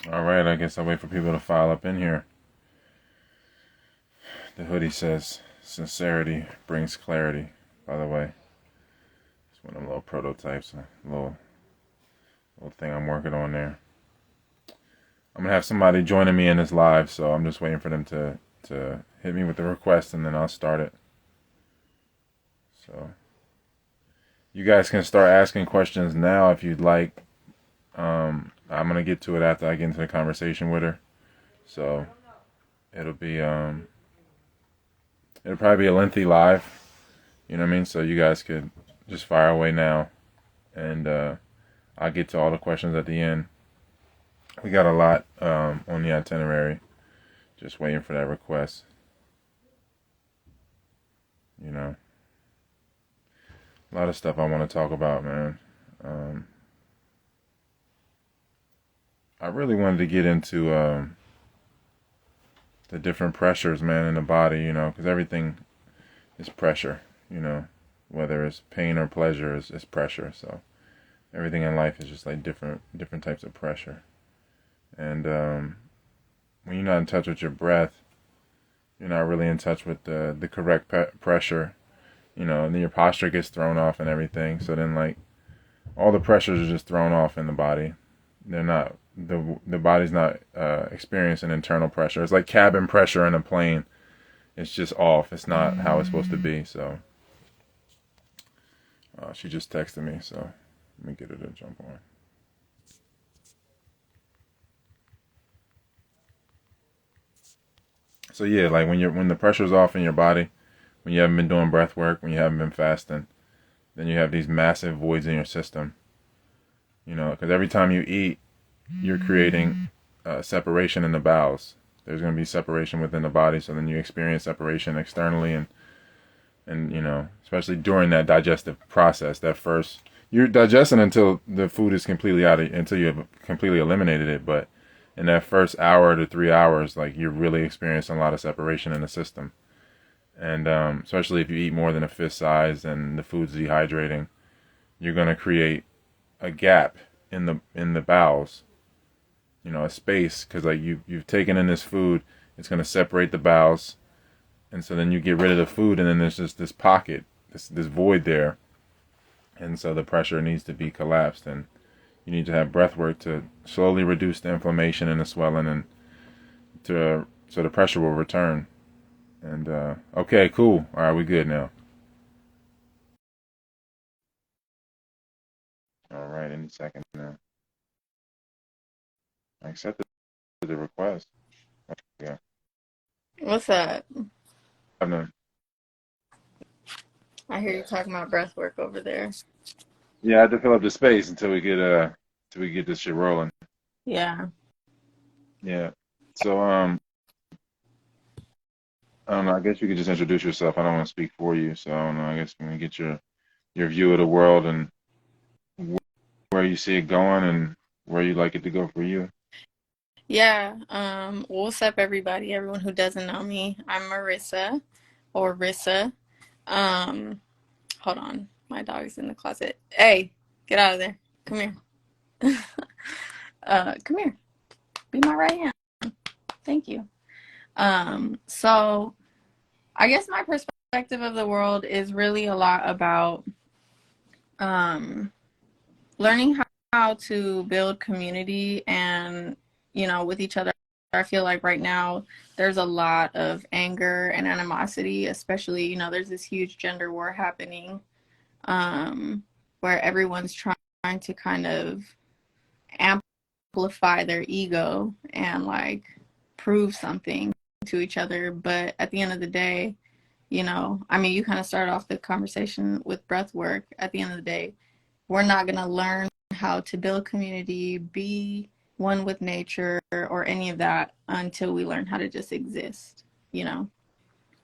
All right, I guess I'll wait for people to file up in here. The hoodie says, "Sincerity brings clarity." By the way, it's one of them little prototypes, a little thing I'm working on there. I'm gonna have somebody joining me in this live, so I'm just waiting for them to hit me with the request, and then I'll start it. So you guys can start asking questions now if you'd like. I'm gonna get to it after I get into the conversation with her. So it'll be it'll probably be a lengthy live. You know what I mean? So you guys could just fire away now, and I'll get to all the questions at the end. We got a lot on the itinerary. Just waiting for that request. You know, a lot of stuff I want to talk about, man. Um, I really wanted to get into the different pressures, man, in the body. You know, because everything is pressure. You know, whether it's pain or pleasure is pressure. So everything in life is just like different types of pressure. And when you're not in touch with your breath, you're not really in touch with the correct pressure. You know, and then your posture gets thrown off and everything. So then like all the pressures are just thrown off in the body. They're not the body's not experiencing internal pressure. It's like cabin pressure in a plane. It's just off. It's not how it's supposed to be. So she just texted me. So let me get her to jump on. So yeah, like when the pressure's off in your body, when you haven't been doing breath work, when you haven't been fasting, then you have these massive voids in your system. You know, because every time you eat, you're creating separation in the bowels. There's going to be separation within the body, so then you experience separation externally, and you know, especially during that digestive process, that first you're digesting until the food is completely out of, until you've completely eliminated it, but in that first hour to 3 hours, like you're really experiencing a lot of separation in the system, and especially if you eat more than a fist size and the food's dehydrating, you're going to create a gap in the bowels, you know, a space, because like you've taken in this food, it's going to separate the bowels, and so then you get rid of the food, and then there's just this pocket, this void there, and so the pressure needs to be collapsed, and you need to have breath work to slowly reduce the inflammation and the swelling, and to so the pressure will return. And okay, cool. All right, we good now. All right, any second now. I accepted the request. Yeah. What's up? Happening? I hear you talking about breath work over there. Yeah, I had to fill up the space until we get this shit rolling. Yeah. Yeah. So I don't know. I guess you could just introduce yourself. I don't want to speak for you, so I don't know. I guess we can get your view of the world and where you see it going and where you'd like it to go for you. Yeah. What's up, everybody? Everyone who doesn't know me. I'm Marissa or Rissa. Um, Hold on. My dog's in the closet. Hey, get out of there. Come here. Come here. Be my right hand. Thank you. So I guess my perspective of the world is really a lot about um learning how to build community and with each other. I feel like right now there's a lot of anger and animosity, especially there's this huge gender war happening, um where everyone's trying to kind of amplify their ego and like prove something to each other, but at the end of the day, I mean, you kind of started off the conversation with breath work. At the end of the day, we're not going to learn how to build community, be one with nature, or any of that until we learn how to just exist. You know,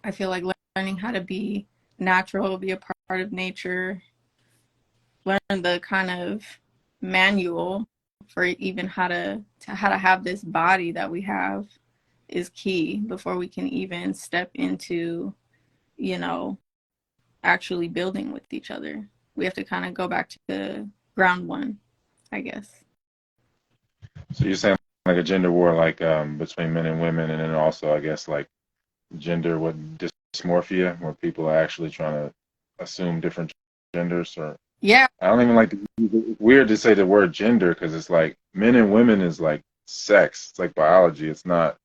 I feel like learning how to be natural, be a part of nature, learn the kind of manual for even how to have this body that we have is key before we can even step into, you know, actually building with each other. We have to kind of go back to the ground one, I guess. So you're saying like a gender war, like between men and women, and then also I guess like gender what dysmorphia, where people are actually trying to assume different genders. Or Yeah, I don't even like to, it's weird to say the word gender because it's like men and women is like sex. It's like biology. It's not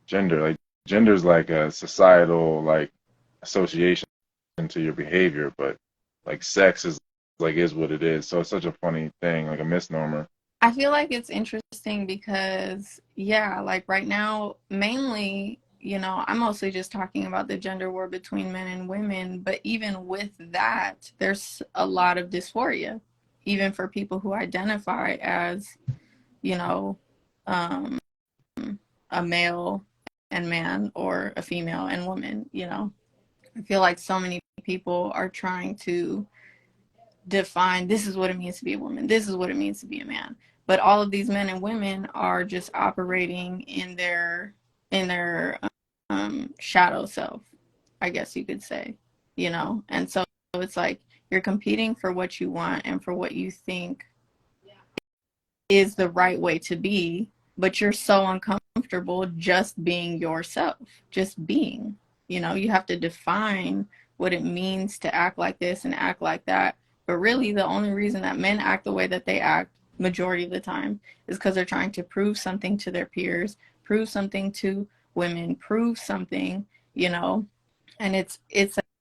gender. Like gender is like a societal like association to your behavior, but like sex is like is what it is. So it's such a funny thing, like a misnomer. I feel like it's interesting because, yeah, like right now, mainly, I'm mostly just talking about the gender war between men and women, but even with that, there's a lot of dysphoria, even for people who identify as, you know, um, a male and man or a female and woman. I feel like so many people are trying to define this is what it means to be a woman, this is what it means to be a man, but all of these men and women are just operating in their shadow self, I guess you could say. And so it's like you're competing for what you want and for what you think is the right way to be, but you're so uncomfortable just being yourself, just being. You have to define what it means to act like this and act like that. But really, the only reason that men act the way that they act, majority of the time, is because they're trying to prove something to their peers, prove something to women, prove something. And it's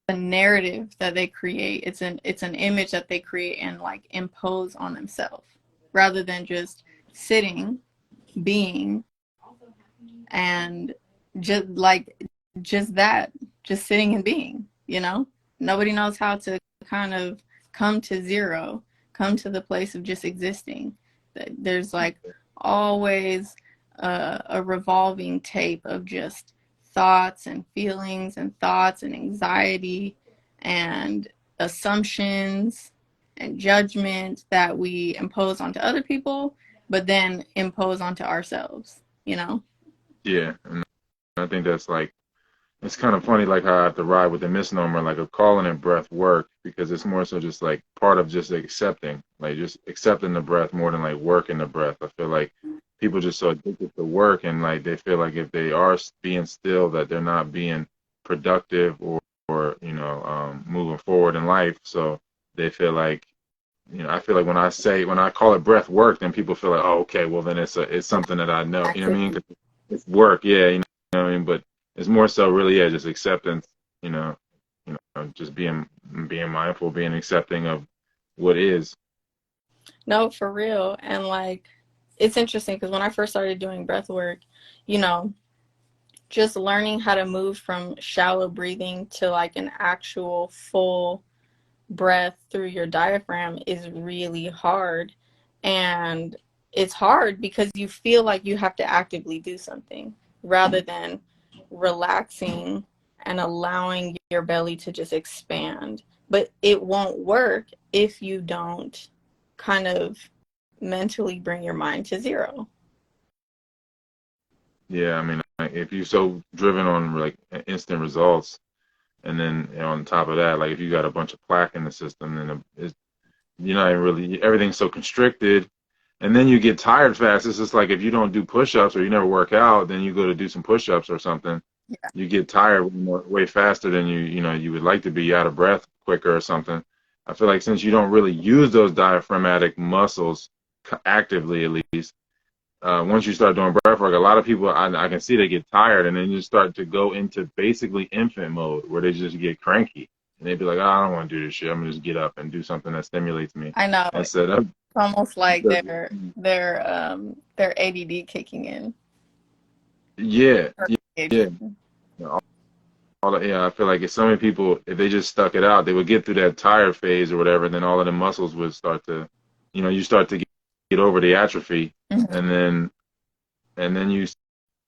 a narrative that they create. It's an image that they create and like impose on themselves rather than just sitting, being, and just that, just sitting and being. Nobody knows how to kind of come to zero, come to the place of just existing. There's like always a revolving tape of just thoughts and feelings and thoughts and anxiety and assumptions and judgment that we impose onto other people, but then impose onto ourselves. Yeah, and I think that's like it's kind of funny, like how I have to ride with the misnomer, like of calling it breath work, because it's more so just like part of just accepting, like just accepting the breath more than like working the breath. I feel like people just so addicted to work, and like they feel like if they are being still, that they're not being productive or moving forward in life. So they feel like, I feel like when I call it breath work, then people feel like, oh, okay, well then it's something that I know, you know what I mean? Actively. 'Cause it's work, yeah, you know what I mean? But it's more so really, yeah, just acceptance, you know, just being mindful, being accepting of what is. No, for real. And like, it's interesting because when I first started doing breath work, you know, just learning how to move from shallow breathing to like an actual full breath through your diaphragm is really hard. And it's hard because you feel like you have to actively do something rather than relaxing and allowing your belly to just expand. But it won't work if you don't kind of mentally bring your mind to zero. Yeah, I mean, like, if you're so driven on like instant results, and then on top of that, like if you got a bunch of plaque in the system, then you're not even really everything's so constricted. And then you get tired fast. It's just like if you don't do push-ups or you never work out, then you go to do some push-ups or something. Yeah. You get tired way faster than you would like to be, out of breath quicker or something. I feel like since you don't really use those diaphragmatic muscles actively, at least, once you start doing breath work, a lot of people I can see they get tired and then you start to go into basically infant mode where they just get cranky and they'd be like, oh, I don't want to do this shit. I'm gonna just get up and do something that stimulates me I know. It's instead of. almost like their ADD kicking in. Yeah, Or yeah. ADHD. Yeah, I feel like if so many people, if they just stuck it out, they would get through that tired phase or whatever, and then all of the muscles would start to, you start to get over the atrophy, Mhm. and then you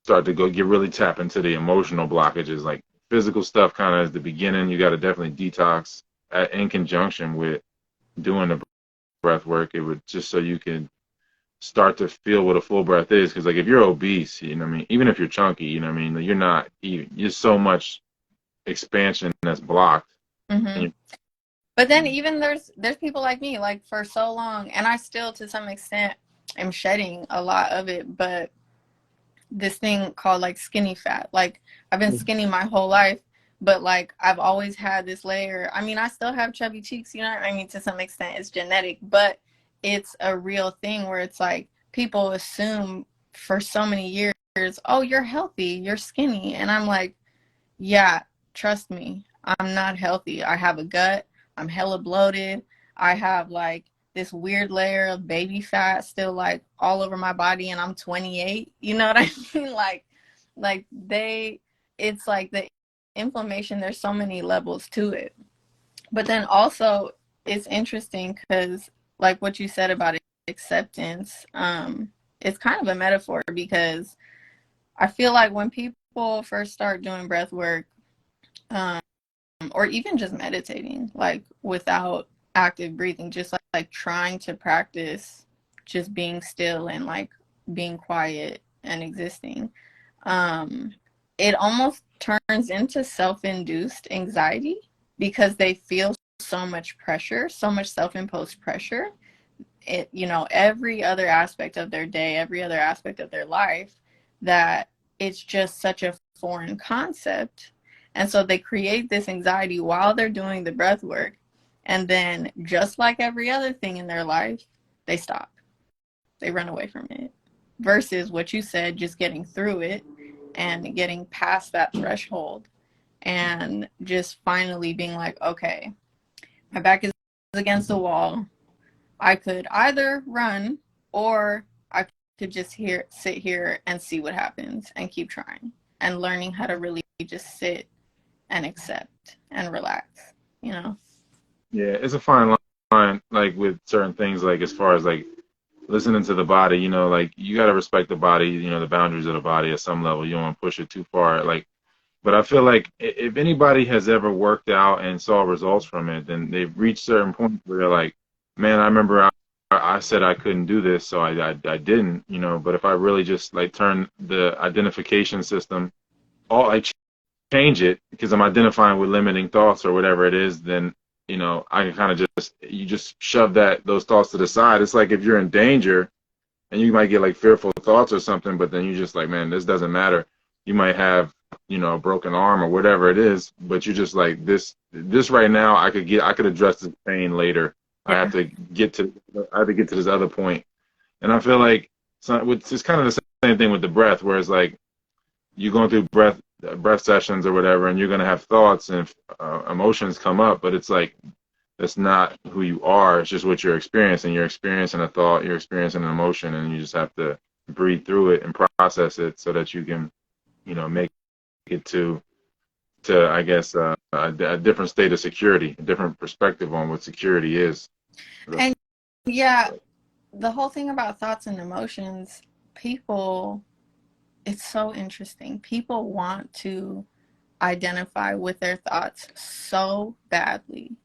start to go get really tap into the emotional blockages. Like physical stuff, kind of at the beginning, you got to definitely detox in conjunction with doing the breath work. It would just so you can start to feel what a full breath is, because like if you're obese, you know what I mean, even if you're chunky, you know what I mean, you're not even, you're so much expansion that's blocked. Mhm. And But then even there's people like me, like for so long, and I still to some extent am shedding a lot of it, but this thing called like skinny fat. Like I've been skinny my whole life, but like I've always had this layer. I mean, I still have chubby cheeks, you know what I mean? To some extent, it's genetic, but it's a real thing where it's like people assume for so many years, oh, you're healthy, you're skinny. And I'm like, yeah, trust me, I'm not healthy. I have a gut, I'm hella bloated. I have like this weird layer of baby fat still like all over my body, and I'm 28. You know what I mean? Like they, it's like the inflammation, there's so many levels to it. But then also it's interesting because like what you said about acceptance, it's kind of a metaphor because I feel like when people first start doing breath work, um, or even just meditating, like without active breathing, just like trying to practice just being still and like being quiet and existing, um, it almost turns into self-induced anxiety because they feel so much pressure, so much self-imposed pressure. It, you know, every other aspect of their day, every other aspect of their life, that it's just such a foreign concept. And so they create this anxiety while they're doing the breath work. And then, just like every other thing in their life, they stop, they run away from it. Versus what you said, just getting through it and getting past that threshold and just finally being like, okay, my back is against the wall. I could either run or I could just sit here and see what happens and keep trying and learning how to really just sit and accept and relax, you know? Yeah, it's a fine line, like with certain things, like as far as like listening to the body, like you got to respect the body, the boundaries of the body at some level. You don't want to push it too far. Like, but I feel like if anybody has ever worked out and saw results from it, then they've reached certain points where they're like, man, I remember I said I couldn't do this, so I didn't, but if I really just like turn the identification system, all I change it because I'm identifying with limiting thoughts or whatever it is, then I can kind of just shove those thoughts to the side. It's like if you're in danger and you might get like fearful thoughts or something, but then you just like, man, this doesn't matter. You might have a broken arm or whatever it is, but you're just like this right now. I could address this pain later. Yeah. I have to get to this other point, and I feel like it's kind of the same thing with the breath, where it's like you're going through breath sessions or whatever, and you're going to have thoughts and emotions come up, but it's like that's not who you are. It's just what you're experiencing. You're experiencing a thought, you're experiencing an emotion, and you just have to breathe through it and process it so that you can make it to I guess a different state of security, a different perspective on what security is. And yeah, the whole thing about thoughts and emotions, people, it's so interesting. People want to identify with their thoughts so badly.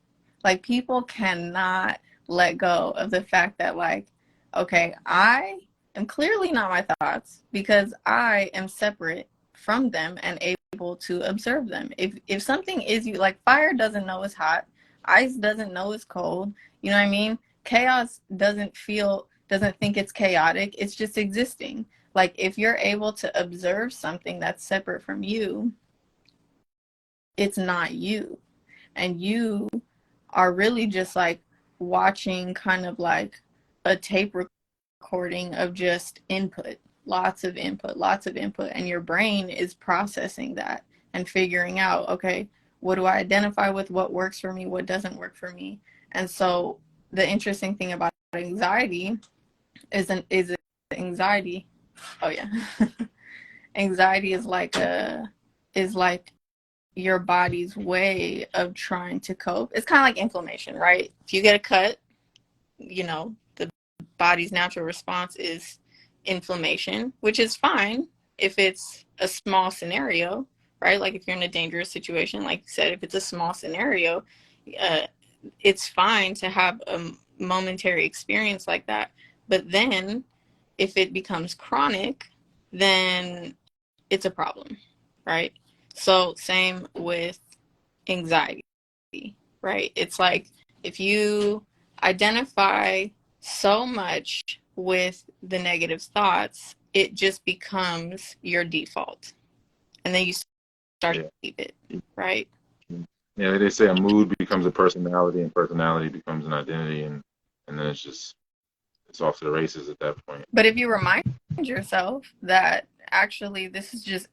Like people cannot let go of the fact that like, okay, I am clearly not my thoughts because I am separate from them and able to observe them. If something is you, like fire doesn't know it's hot, ice doesn't know it's cold, you know what I mean? Chaos doesn't think it's chaotic, it's just existing. Like if you're able to observe something that's separate from you, it's not you. And you are really just like watching kind of like a tape recording of just input, lots of input, and your brain is processing that and figuring out, okay, what do I identify with, what works for me, what doesn't work for me. And so the interesting thing about anxiety is anxiety. Oh yeah. Anxiety is like your body's way of trying to cope. It's kind of like inflammation, right? If you get a cut, the body's natural response is inflammation, which is fine if it's a small scenario, right? Like if you're in a dangerous situation, like you said, if it's a small scenario, uh, it's fine to have a momentary experience like that. But then if it becomes chronic, then it's a problem, right? So same with anxiety, right? It's like if you identify so much with the negative thoughts it just becomes your default, and then you start to Yeah. keep it, right? Yeah, they say a mood becomes a personality, and personality becomes an identity, and then it's off to the races at that point. But if you remind yourself that actually this is just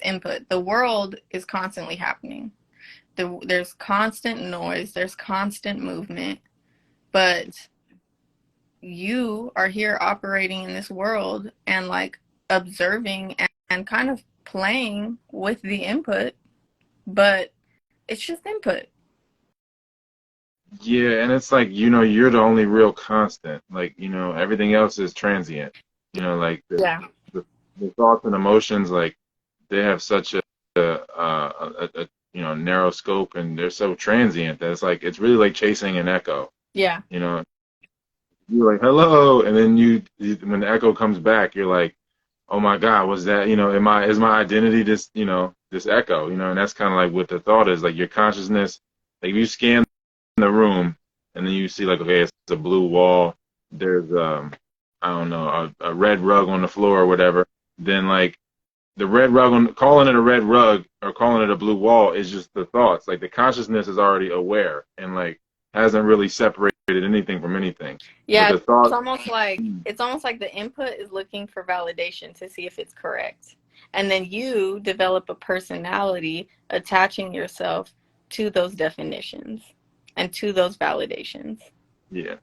input. The world is constantly happening. There's constant noise, there's constant movement, but you are here operating in this world and like observing and kind of playing with the input, but it's just input. Yeah, and it's like, you're the only real constant. Like, everything else is transient. Like Yeah. the, the thoughts and emotions, like they have such a narrow scope, and they're so transient that it's like it's really like chasing an echo. Yeah. You know, you're like hello, and then when the echo comes back, you're like, oh my God, was that, is my identity this echo, and that's kind of like what the thought is, like your consciousness, like if you scan the room and then you see like, okay, it's a blue wall, there's, I don't know, a red rug on the floor or whatever, then like the red rug calling it a red rug or calling it a blue wall is just the thoughts, like the consciousness is already aware and like hasn't really separated anything from anything, but Yeah, the thought. it's almost like the input is looking for validation to see if it's correct. And then you develop a personality attaching yourself to those definitions and to those validations. Yeah,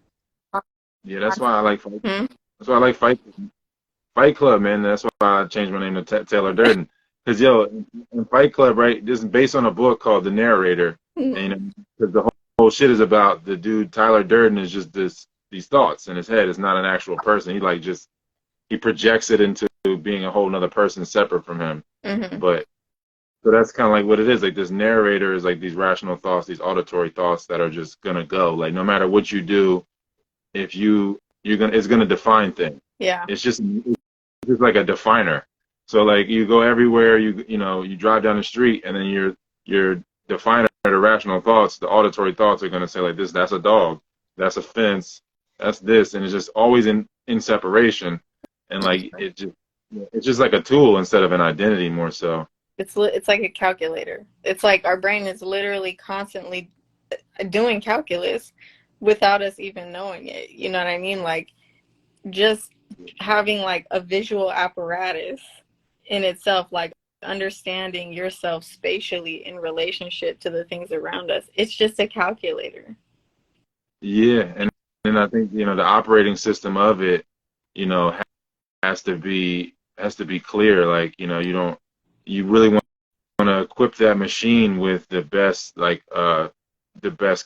yeah, that's why Hmm? that's why I like Fight Club, man. That's why I changed my name to Taylor Durden. Because, in Fight Club, right, this is based on a book called The Narrator. And, because the whole shit is about the dude, Tyler Durden, is just these thoughts in his head. It's not an actual person. He projects it into being a whole nother person separate from him. Mm-hmm. But, so that's kind of like what it is. Like, this narrator is like these rational thoughts, these auditory thoughts that are just going to go. Like, no matter what you do, if it's going to define things. Yeah. It's just like a definer. So like you go everywhere, you drive down the street, and then your definer, the rational thoughts, the auditory thoughts are gonna say like this, that's a dog, that's a fence, that's this, and it's just always in separation, and like it's just like a tool instead of an identity more so. It's like a calculator. It's like our brain is literally constantly doing calculus without us even knowing it. You know what I mean? Like just having like a visual apparatus in itself, like understanding yourself spatially in relationship to the things around us. It's just a calculator. Yeah, and I think the operating system of it, you know, has to be clear. Like you really want to equip that machine with the best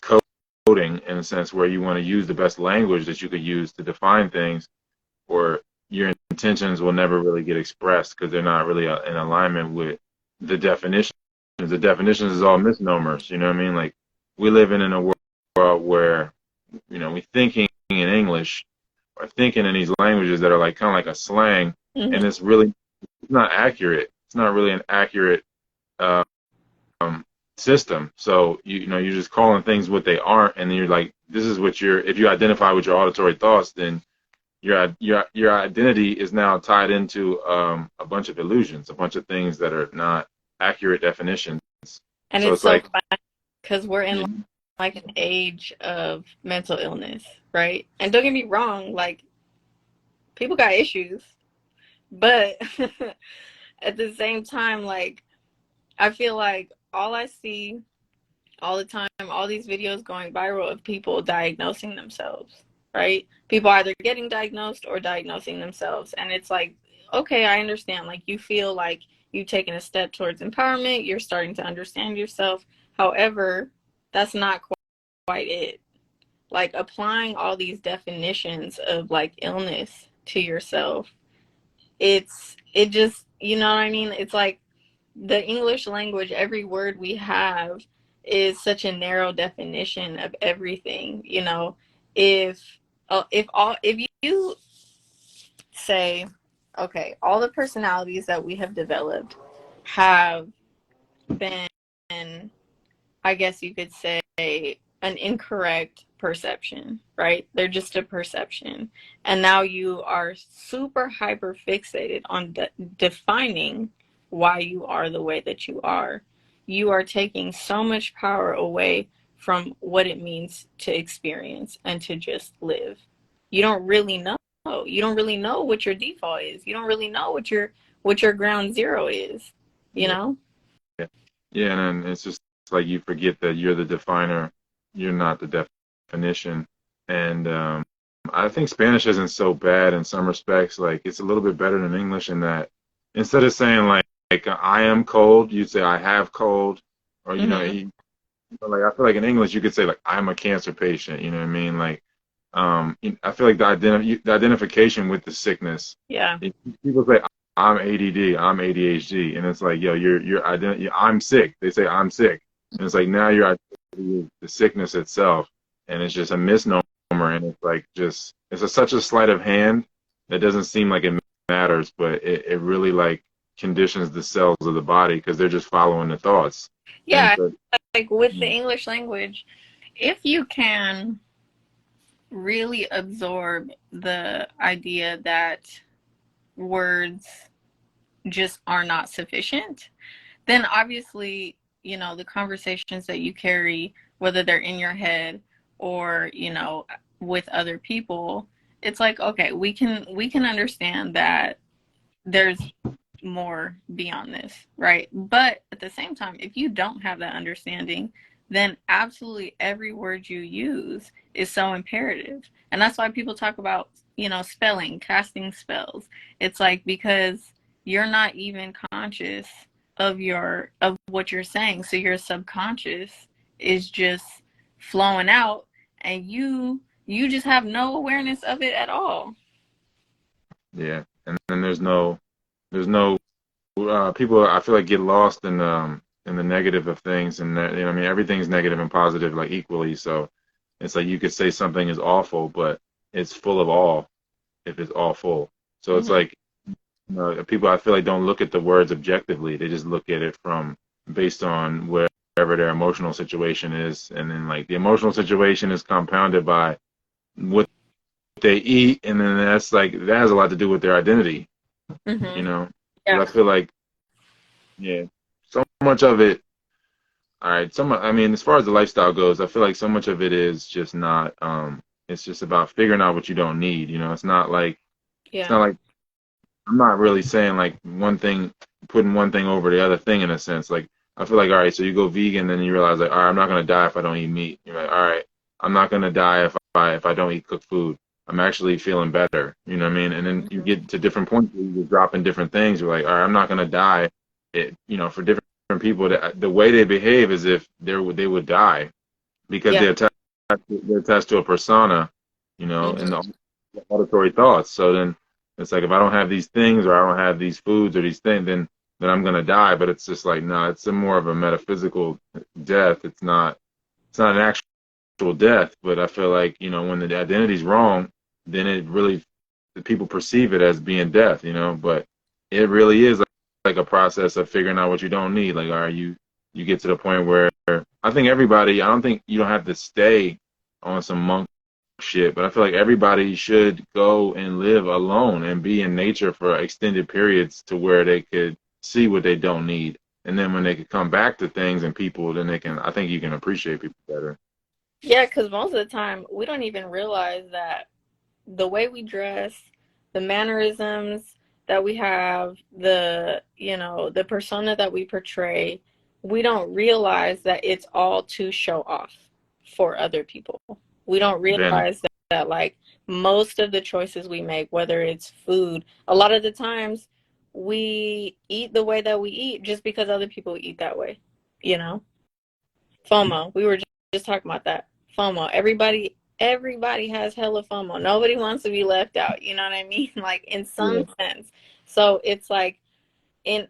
coding in a sense where you want to use the best language that you could use to define things, or your intentions will never really get expressed because they're not really in alignment with the definitions. The definitions is all misnomers. You know what I mean? Like we live in a world where we thinking in English or thinking in these languages that are like kind of like a slang, Mm-hmm. and it's not accurate. It's not really an accurate um, system. So you're just calling things what they aren't, and then you're like, this is what if you identify with your auditory thoughts, then your identity is now tied into a bunch of illusions, a bunch of things that are not accurate definitions. And So it's it's so like, fun because we're in yeah, like an age of mental illness, right? And don't get me wrong, like people got issues, but at the same time, like I feel like all I see all the time, all these videos going viral of people diagnosing themselves, right? People either getting diagnosed or diagnosing themselves. And it's like, okay, I understand. Like you feel like you've taken a step towards empowerment, you're starting to understand yourself. However, that's not quite it. Like applying all these definitions of like illness to yourself, it just, you know what I mean? It's like the English language, every word we have is such a narrow definition of everything. You know, if if you say, okay, all the personalities that we have developed have been, I guess you could say, an incorrect perception, right? They're just a perception. And now you are super hyper fixated on defining why you are the way that you are. You are taking so much power away from what it means to experience and to just live. You don't really know. You don't really know what your default is. You don't really know what your ground zero is, you Yeah. know? Yeah, and then it's just like you forget that you're the definer, you're not the definition. And I think Spanish isn't so bad in some respects. Like it's a little bit better than English in that instead of saying like I am cold, you say I have cold, or Mhm. like I feel like in English you could say like I'm a cancer patient. You know what I mean? Like I feel like the identification with the sickness. Yeah. People say I'm ADD, I'm ADHD, and it's like yo, I'm sick. They say I'm sick, and it's like now your identity is the sickness itself, and it's just a misnomer, and it's like just such a sleight of hand that doesn't seem like it matters, but it really like conditions the cells of the body because they're just following the thoughts, and Yeah, so like with the English language, if you can really absorb the idea that words just are not sufficient, then obviously, the conversations that you carry, whether they're in your head or, with other people, it's like, okay, we can understand that there's more beyond this, right? But at the same time, if you don't have that understanding, then absolutely every word you use is so imperative. And that's why people talk about, spelling, casting spells. It's like because you're not even conscious of what you're saying. So your subconscious is just flowing out and you just have no awareness of it at all. yeah, and then there's no people I feel like get lost in the negative of things, and that, I mean everything's negative and positive like equally. So it's like you could say something is awful, but it's full of all if it's awful. So it's Mm-hmm. like people I feel like don't look at the words objectively. They just look at it from based on wherever their emotional situation is, and then like the emotional situation is compounded by what they eat, and then that's like that has a lot to do with their identity. You Mm-hmm. know, Yeah. because I feel like yeah, so much of it. All right, I mean, as far as the lifestyle goes, I feel like so much of it is just not. It's just about figuring out what you don't need. It's Yeah. not like I'm not really saying like one thing, putting one thing over the other thing in a sense. Like I feel like all right, so you go vegan, then you realize like all right, I'm not gonna die if I don't eat meat. You're like all right, I'm not gonna die if I don't eat cooked food. I'm actually feeling better. You know what I mean? And then you Mm-hmm. get to different points where you're dropping different things. You're like all right, I'm not gonna die. For different people, the way they behave is if they would die because Yeah. they're attached to a persona, in Mm-hmm. the auditory thoughts. So then it's like if I don't have these things or I don't have these foods or these things, then I'm gonna die. But it's just like no, it's a more of a metaphysical death. It's not an actual death. But I feel like when the identity's wrong, then it really the people perceive it as being death. But it really is like a process of figuring out what you don't need. Like, are you get to the point where I think everybody. I don't think you don't have to stay on some monk shit, but I feel like everybody should go and live alone and be in nature for extended periods to where they could see what they don't need. And then when they could come back to things and people, then I think you can appreciate people better. Yeah, because most of the time we don't even realize that the way we dress, the mannerisms that we have, the persona that we portray, we don't realize that it's all to show off for other people. We don't Vanity. realize that like most of the choices we make, whether it's food, a lot of the times we eat the way that we eat just because other people eat that way, you know? FOMO. We were just talking about that. FOMO. Everybody has hella FOMO. Nobody wants to be left out. You know what I mean? Like in some Yeah. sense. So it's like in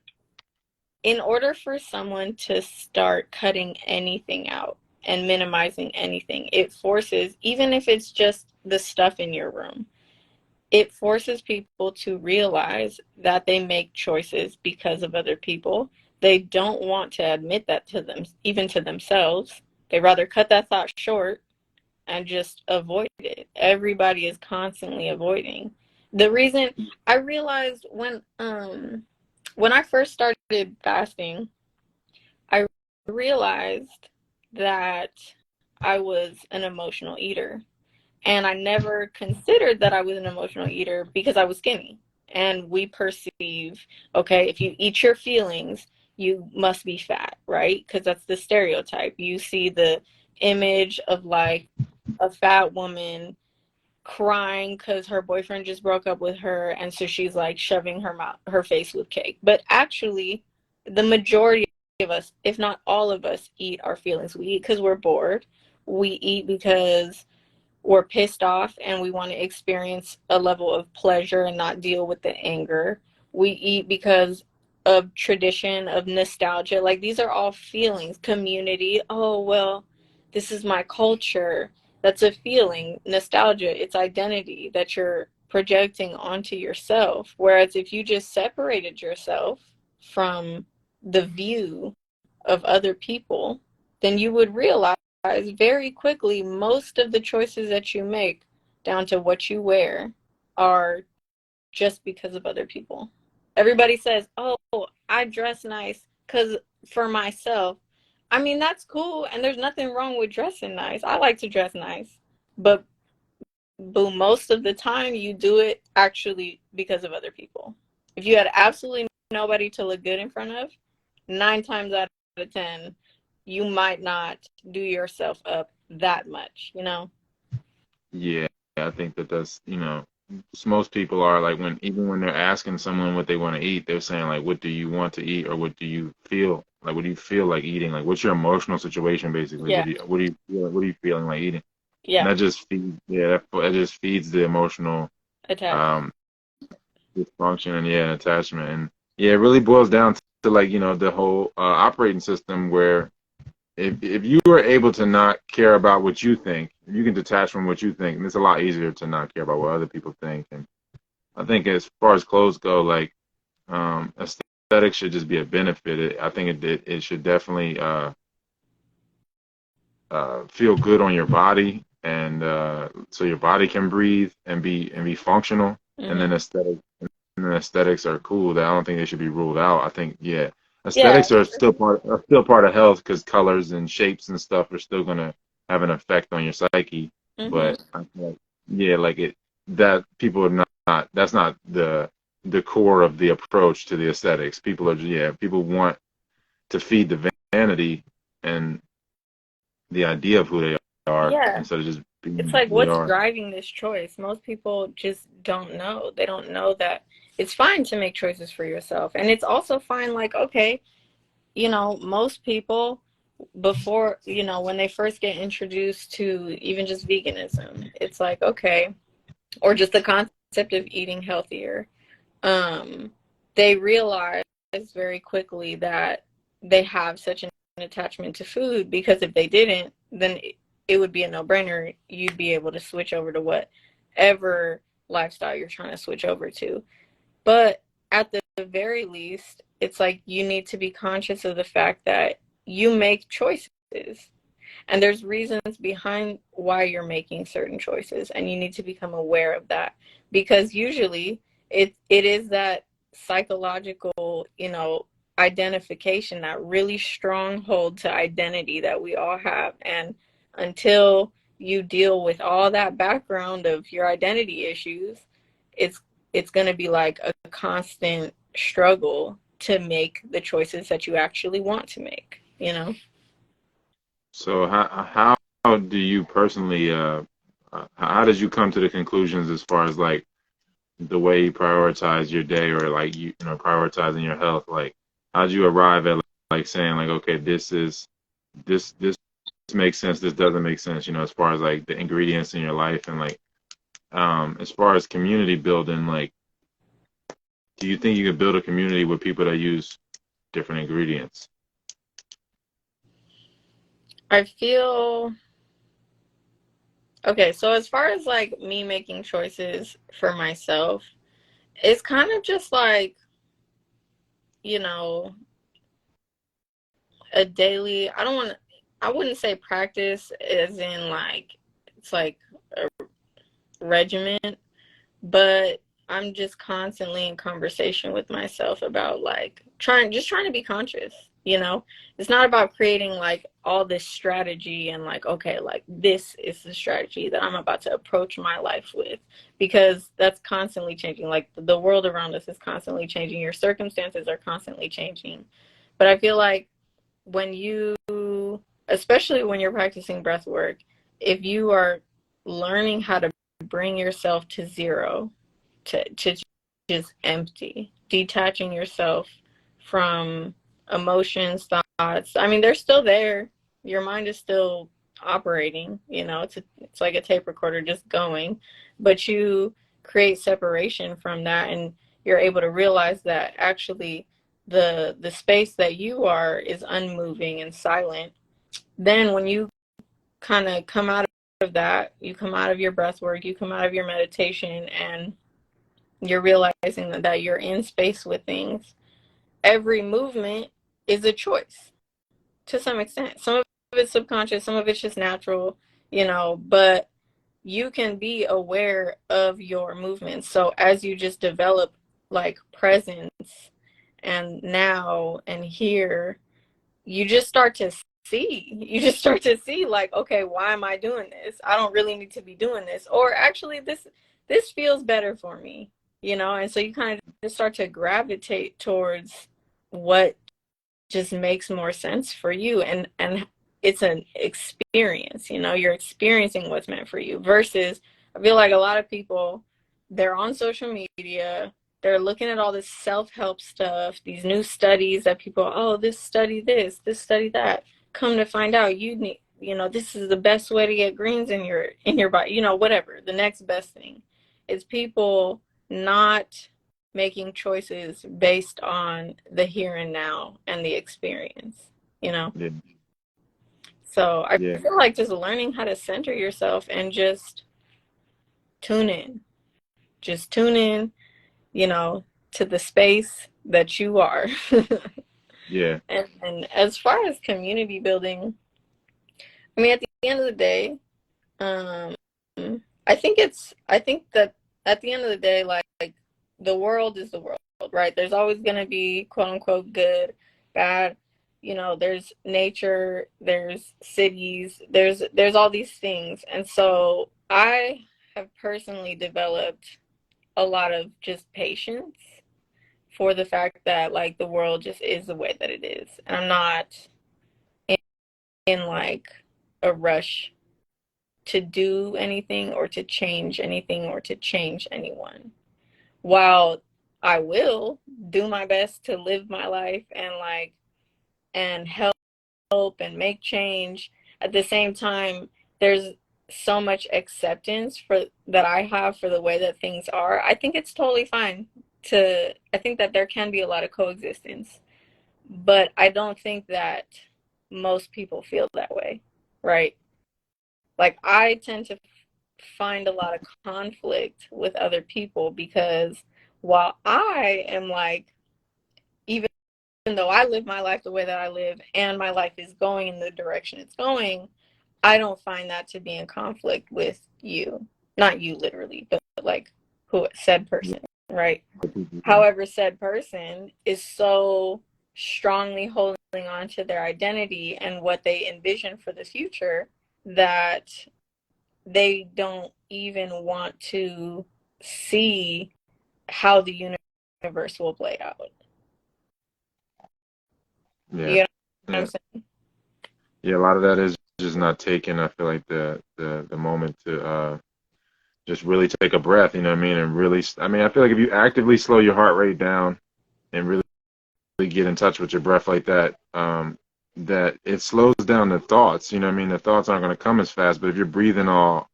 in order for someone to start cutting anything out and minimizing anything, it forces, even if it's just the stuff in your room, it forces people to realize that they make choices because of other people. They don't want to admit that to them, even to themselves. They rather cut that thought short and just avoid it. Everybody is constantly avoiding. The reason I realized when I first started fasting, I realized that I was an emotional eater. And I never considered that I was an emotional eater because I was skinny. And we perceive, okay, if you eat your feelings, you must be fat, right? Because that's the stereotype. You see the image of like a fat woman crying because her boyfriend just broke up with her, and so she's like shoving her face with cake. But actually, the majority of us, if not all of us, eat our feelings. We eat because we're bored. We eat because we're pissed off and we want to experience a level of pleasure and not deal with the anger. We eat because of tradition, of nostalgia. Like these are all feelings. Community. Oh, well, this is my culture. That's a feeling. Nostalgia, it's identity that you're projecting onto yourself. Whereas if you just separated yourself from the view of other people, then you would realize very quickly most of the choices that you make down to what you wear are just because of other people. Everybody says, "Oh, I dress nice cuz for myself." I mean, that's cool and there's nothing wrong with dressing nice. I like to dress nice. But most of the time you do it actually because of other people. If you had absolutely nobody to look good in front of, 9 times out of 10, you might not do yourself up that much, you know? Yeah, I think that that's, most people are like when even when they're asking someone what they want to eat, they're saying like, what do you want to eat or what do you feel? Like, what do you feel like eating? Like, what's your emotional situation basically? Yeah, What are you feeling like eating? And yeah, that just feeds, yeah, that just feeds the emotional attachment. um dysfunction and yeah, and attachment. And yeah, it really boils down to like, the whole operating system where if you are able to not care about what you think, if you can detach from what you think, and it's a lot easier to not care about what other people think. And I think as far as clothes go, like aesthetics should just be a benefit. I think it should definitely feel good on your body, and so your body can breathe and be functional. And Hmm. then aesthetics are cool. That I don't think they should be ruled out. I think yeah, Yeah, aesthetics are still part of health because colors and shapes and stuff are still gonna have an effect on your psyche. hmm, But I feel like, yeah, like it that people are not that's not the core of the approach to the aesthetics. People want to feed the vanity and the idea of who they are yeah. instead of just It's being like, who they what's are. driving this choice? Most people just don't know. They don't know that it's fine to make choices for yourself. And it's also fine, like, okay, most people before, when they first get introduced to even just veganism, it's like, okay, or just the concept of eating healthier, um, they realize very quickly that they have such an attachment to food because if they didn't, then it would be a no-brainer. You'd be able to switch over to whatever lifestyle you're trying to switch over to. But at the very least, it's like you need to be conscious of the fact that you make choices. And there's reasons behind why you're making certain choices, and you need to become aware of that. Because usually it is that psychological, identification, that really strong hold to identity that we all have. And until you deal with all that background of your identity issues, it's it's going to be like a constant struggle to make the choices that you actually want to make. So how do you personally how did you come to the conclusions as far as like the way you prioritize your day or like prioritizing your health? Like how did you arrive at like saying like okay, this makes sense, this doesn't make sense, as far as like the ingredients in your life and like as far as community building, like do you think you could build a community with people that use different ingredients? I feel okay, so as far as like me making choices for myself, it's kind of just like, you know, a daily, I don't want to, I wouldn't say practice as in like it's like a regiment, but I'm just constantly in conversation with myself about like trying to be conscious, you know. It's not about creating like all this strategy and like, okay, like this is the strategy that I'm about to approach my life with, because that's constantly changing. Like the world around us is constantly changing, your circumstances are constantly changing. But I feel like when you, especially when you're practicing breath work, if you are learning how to bring yourself to zero, to just empty, detaching yourself from emotions, thoughts. I mean, they're still there. Your mind is still operating, you know, it's like a tape recorder just going, but you create separation from that, and you're able to realize that actually the space that you are is unmoving and silent. Then when you kind of come out of that, you come out of your breath work, you come out of your meditation, and you're realizing that you're in space with things. Every movement is a choice to some extent. Some of it's subconscious, some of it's just natural, you know, but you can be aware of your movements. So as you just develop like presence and now and here, you just start to see like, okay, why am I doing this? I don't really need to be doing this, or actually this feels better for me, you know. And so you kind of just start to gravitate towards what just makes more sense for you, and it's an experience, you know. You're experiencing what's meant for you, versus I feel like a lot of people, they're on social media, they're looking at all this self-help stuff, these new studies that people, oh, this study this study that, come to find out you need, you know, this is the best way to get greens in your body, you know, whatever the next best thing is. People not making choices based on the here and now and the experience, you know? Yeah. So I Yeah. feel like just learning how to center yourself and just tune in, just tune in, you know, to the space that you are. Yeah. And as far as community building, I mean, at the end of the day, um, I think that at the end of the day, like the world is the world, right? There's always going to be quote unquote good, bad. You know, there's nature, there's cities, there's all these things. And so I have personally developed a lot of just patience for the fact that like the world just is the way that it is. And I'm not in like a rush to do anything or to change anything or to change anyone. While I will do my best to live my life and like and help and make change, at the same time there's so much acceptance for that I have for the way that things are. I think it's totally fine to, I think that there can be a lot of coexistence, but I don't think that most people feel that way, right? Like I tend to find a lot of conflict with other people because while I am like, even though I live my life the way that I live and my life is going in the direction it's going, I don't find that to be in conflict with you. Not you literally, but like who said person, right? However, said person is so strongly holding on to their identity and what they envision for the future that they don't even want to see how the universe will play out. Yeah. You know what I'm Yeah. saying? Yeah. A lot of that is just not taking, I feel like the moment to just really take a breath, you know what I mean? And really, I mean, I feel like if you actively slow your heart rate down and really get in touch with your breath like that, that it slows down the thoughts, you know what I mean? The thoughts aren't going to come as fast, but if you're breathing all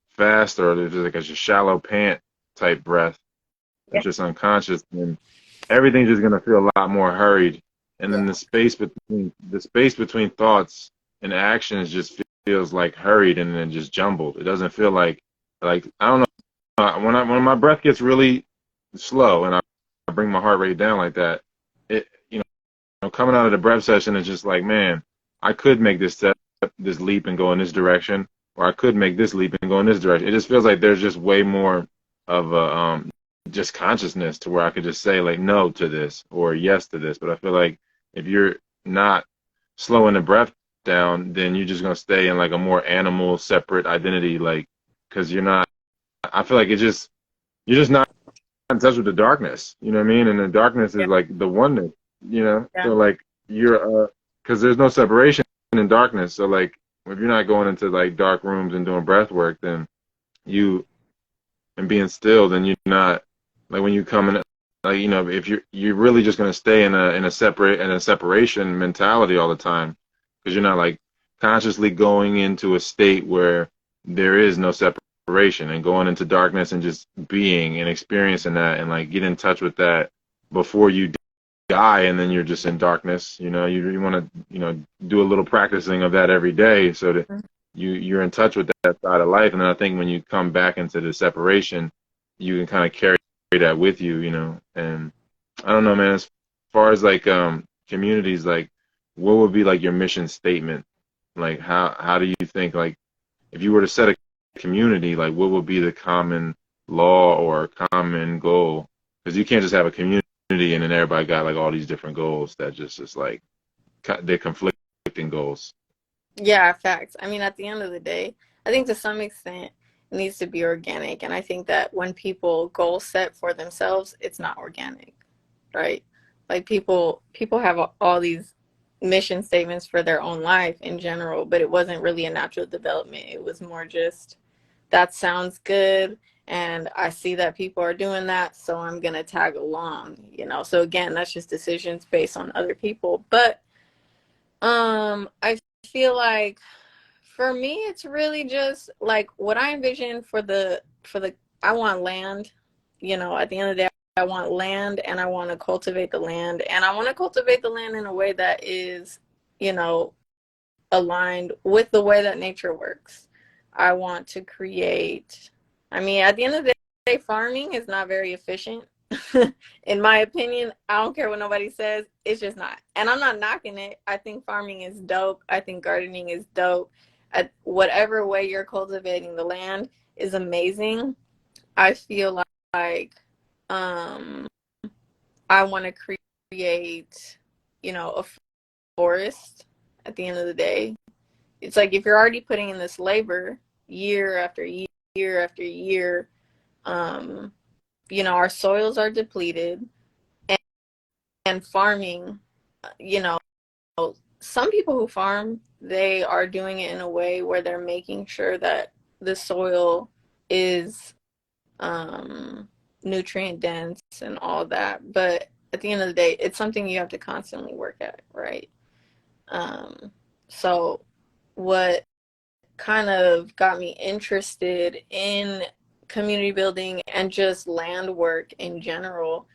fast or there's like a shallow pant type breath Yeah. that's just unconscious, then everything's just going to feel a lot more hurried. And then Yeah. the space between thoughts and actions just feels like hurried and then just jumbled. It doesn't feel like I don't know. When my breath gets really slow and I bring my heart rate down like that, it, you know, coming out of the breath session is just like, man, I could make this step, this leap and go in this direction, or I could make this leap and go in this direction. It just feels like there's just way more of a just consciousness to where I could just say like no to this or yes to this. But I feel like if you're not slowing the breath down, then you're just gonna stay in like a more animal, separate identity, like because you're not. I feel like you're just not in touch with the darkness. You know what I mean? And the darkness is Yeah. like the oneness. You know, Yeah. so like you're because there's no separation in darkness. So like if you're not going into like dark rooms and doing breath work, then you and being still, then you're not like when you come in. Like if you're really just gonna stay in a separation mentality all the time, because you're not like consciously going into a state where there is no separation and going into darkness and just being and experiencing that and like get in touch with that before you die, and then you're just in darkness. You want to do a little practicing of that every day so that you're in touch with that side of life. And then I think when you come back into the separation, you can kind of carry that with you. And I don't know, man, as far as like communities, like what would be like your mission statement? Like how do you think, like if you were to set a community, like what would be the common law or common goal? Because you can't just have a community and then everybody got like all these different goals that just is like they're conflicting goals. Yeah, facts. I mean, at the end of the day, I think to some extent it needs to be organic. And I think that when people goal set for themselves, it's not organic, right? Like people have all these mission statements for their own life in general, but it wasn't really a natural development. It was more just that sounds good and I see that people are doing that, so I'm gonna tag along. So again, that's just decisions based on other people. But I feel like for me it's really just like what I envision for the I want land. At the end of the day, I want land and I want to cultivate the land, and I want to cultivate the land in a way that is, you know, aligned with the way that nature works. I want to create, I mean, at the end of the day, farming is not very efficient. In my opinion, I don't care what nobody says, it's just not. And I'm not knocking it. I think farming is dope. I think gardening is dope. Whatever way you're cultivating the land is amazing. I feel like um, I want to create, a forest at the end of the day. It's like if you're already putting in this labor year after year after year, um, our soils are depleted, and farming, you know, some people who farm, they are doing it in a way where they're making sure that the soil is um, nutrient dense and all that. But at the end of the day, it's something you have to constantly work at, right? Um, so what kind of got me interested in community building and just land work in general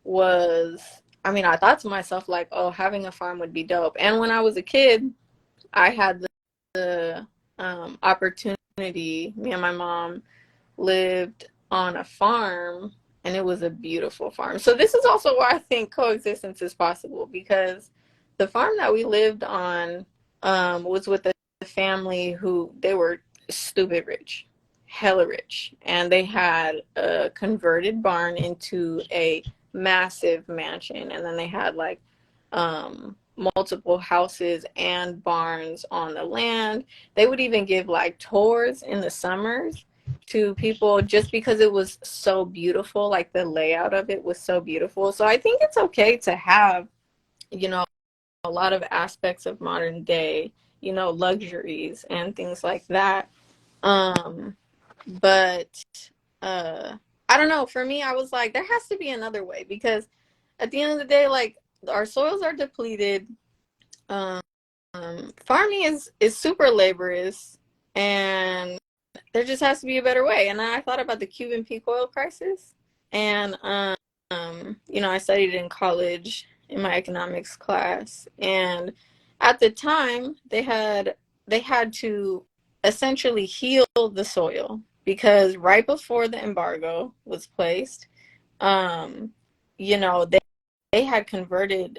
was, I mean, I thought to myself, like, oh, having a farm would be dope. And when I was a kid, I had the opportunity. Me and my mom lived on a farm, and it was a beautiful farm. So this is also why I think coexistence is possible, because the farm that we lived on was with a family who, they were stupid rich, hella rich, and they had a converted barn into a massive mansion, and then they had like multiple houses and barns on the land. They would even give like tours in the summers to people just because it was so beautiful. Like the layout of it was so beautiful. So I think it's okay to have, a lot of aspects of modern day, luxuries and things like that. Um, but uh, I don't know. For me, I was like, there has to be another way, because at the end of the day, like, our soils are depleted. Um, Farming is super laborious, and there just has to be a better way. And then I thought about the Cuban peak oil crisis, and I studied in college in my economics class, and at the time they had to essentially heal the soil, because right before the embargo was placed, um, they had converted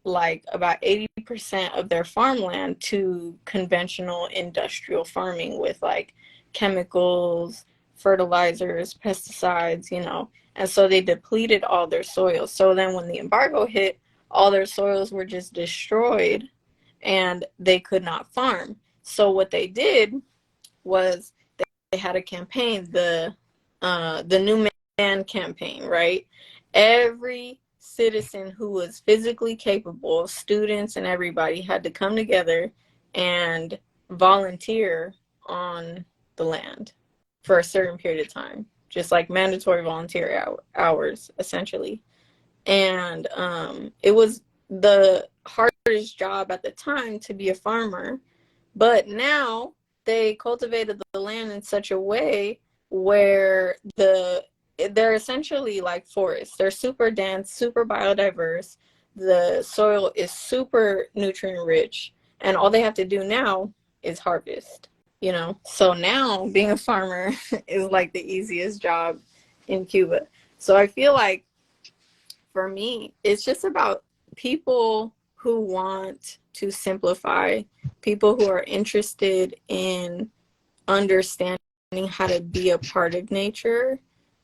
like about 80% of their farmland to conventional industrial farming with like chemicals, fertilizers, pesticides, you know. And so they depleted all their soils. So then when the embargo hit, all their soils were just destroyed and they could not farm. So what they did was they had a campaign, the New Man campaign, right? Every citizen who was physically capable, students and everybody, had to come together and volunteer on the land for a certain period of time, just like mandatory volunteer hours, essentially. And it was the hardest job at the time to be a farmer, but now they cultivated the land in such a way where they're essentially like forests. They're super dense, super biodiverse. The soil is super nutrient rich, and all they have to do now is harvest, you know? So now being a farmer is like the easiest job in Cuba. So I feel like for me, it's just about people who want to simplify, people who are interested in understanding how to be a part of nature,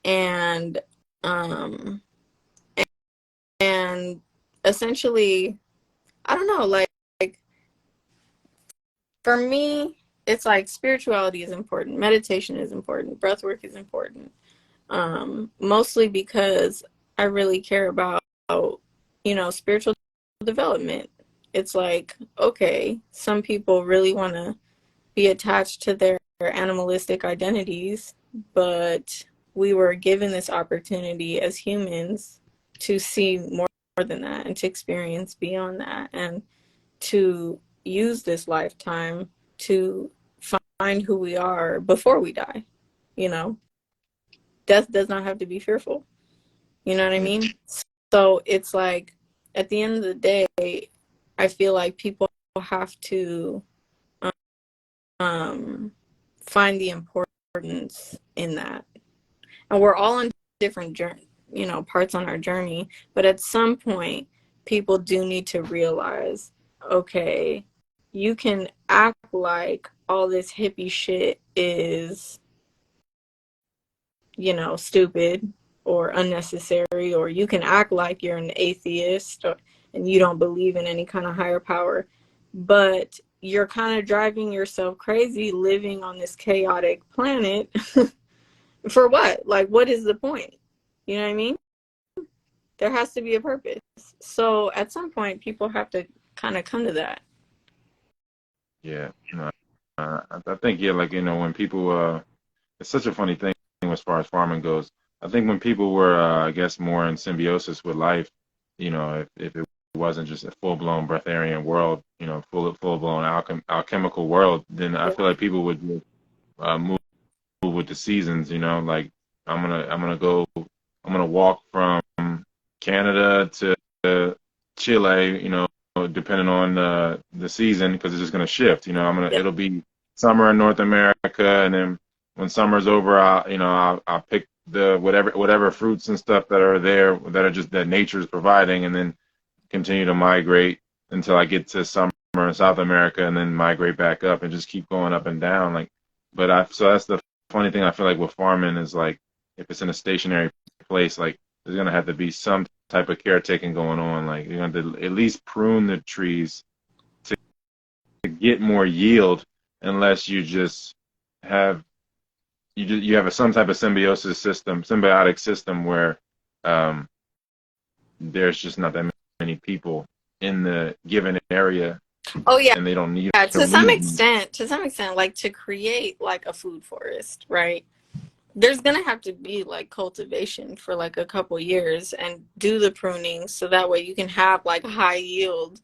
and um and essentially, I don't know, like for me, it's like spirituality is important, meditation is important, breath work is important. Mostly because I really care about, spiritual development. It's like, okay, some people really want to be attached to their animalistic identities, but we were given this opportunity as humans to see more than that and to experience beyond that and to use this lifetime to find who we are before we die. You know, death does not have to be fearful. You know what I Yeah. mean? So it's like, at the end of the day, I feel like people have to um, find the importance in that. And we're all on different parts on our journey, but at some point, people do need to realize, okay, you can act like all this hippie shit is, stupid or unnecessary, or you can act like you're an atheist and you don't believe in any kind of higher power, but you're kind of driving yourself crazy living on this chaotic planet for what? Like, what is the point? You know what I mean? There has to be a purpose. So at some point, people have to kind of come to that. Yeah. I think, yeah, like, when people, it's such a funny thing as far as farming goes. I think when people were, I guess, more in symbiosis with life, if it wasn't just a full-blown breatharian world, full-blown alchemical world, then I Yeah. feel like people would just, move with the seasons. Like I'm gonna walk from Canada to Chile, depending on the season, because it's just gonna shift. Yep. It'll be summer in North America, and then when summer's over, I'll pick the whatever fruits and stuff that are there that are just that nature is providing, and then continue to migrate until I get to summer in South America, and then migrate back up and just keep going up and down. Like, so that's the funny thing I feel like with farming is like if it's in a stationary place, like there's gonna have to be some type of caretaking going on. Like you're gonna have to at least prune the trees to get more yield, unless you just have you have some type of symbiotic system where um, there's just not that many people in the given area, Oh yeah. and they don't need Yeah, or need. to some extent, like to create like a food forest, right? There's gonna have to be like cultivation for like a couple years and do the pruning so that way you can have like high yield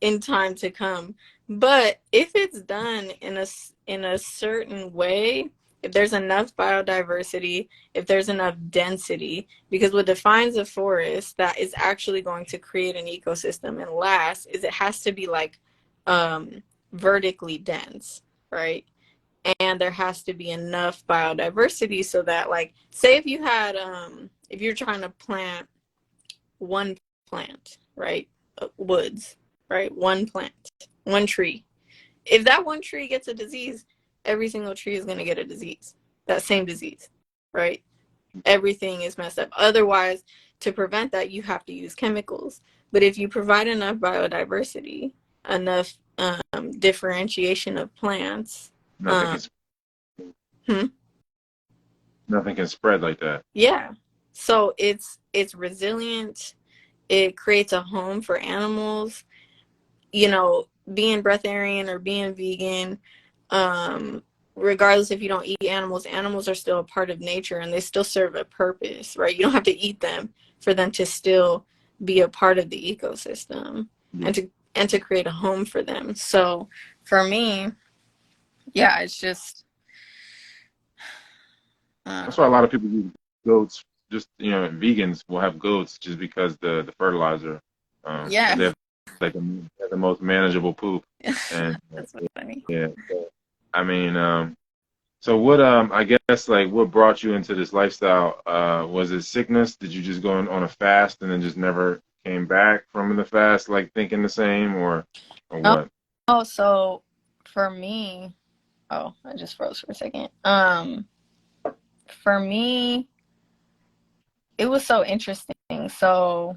in time to come. But if it's done in a certain way, if there's enough biodiversity, if there's enough density, because what defines a forest that is actually going to create an ecosystem and last is it has to be like um, vertically dense, right? And there has to be enough biodiversity so that, like, say if you're trying to plant one plant, right? woods, right? One plant, one tree. If that one tree gets a disease, every single tree is going to get a disease, that same disease, right? Everything is messed up. Otherwise, to prevent that, you have to use chemicals. But if you provide enough biodiversity, enough differentiation of plants, Nothing um, can hmm, nothing can spread like that. yeah. So it's resilient. It creates a home for animals. You know, being breatharian or being vegan, um, regardless if you don't eat animals, animals are still a part of nature and they still serve a purpose, right? You don't have to eat them for them to still be a part of the ecosystem Yeah. and to create a home for them. So for me, yeah, it's just That's why a um, lot of people use goats. Just vegans will have goats just because the fertilizer, because yeah. they have like the most manageable poop, and That's funny. yeah. So, I mean, so what? I guess like what brought you into this lifestyle? Was it sickness? Did you just go on a fast and then just never came back from the fast, like thinking the same, or Oh, what? oh, so for me, oh, I just froze for a second. For me, it was so interesting. So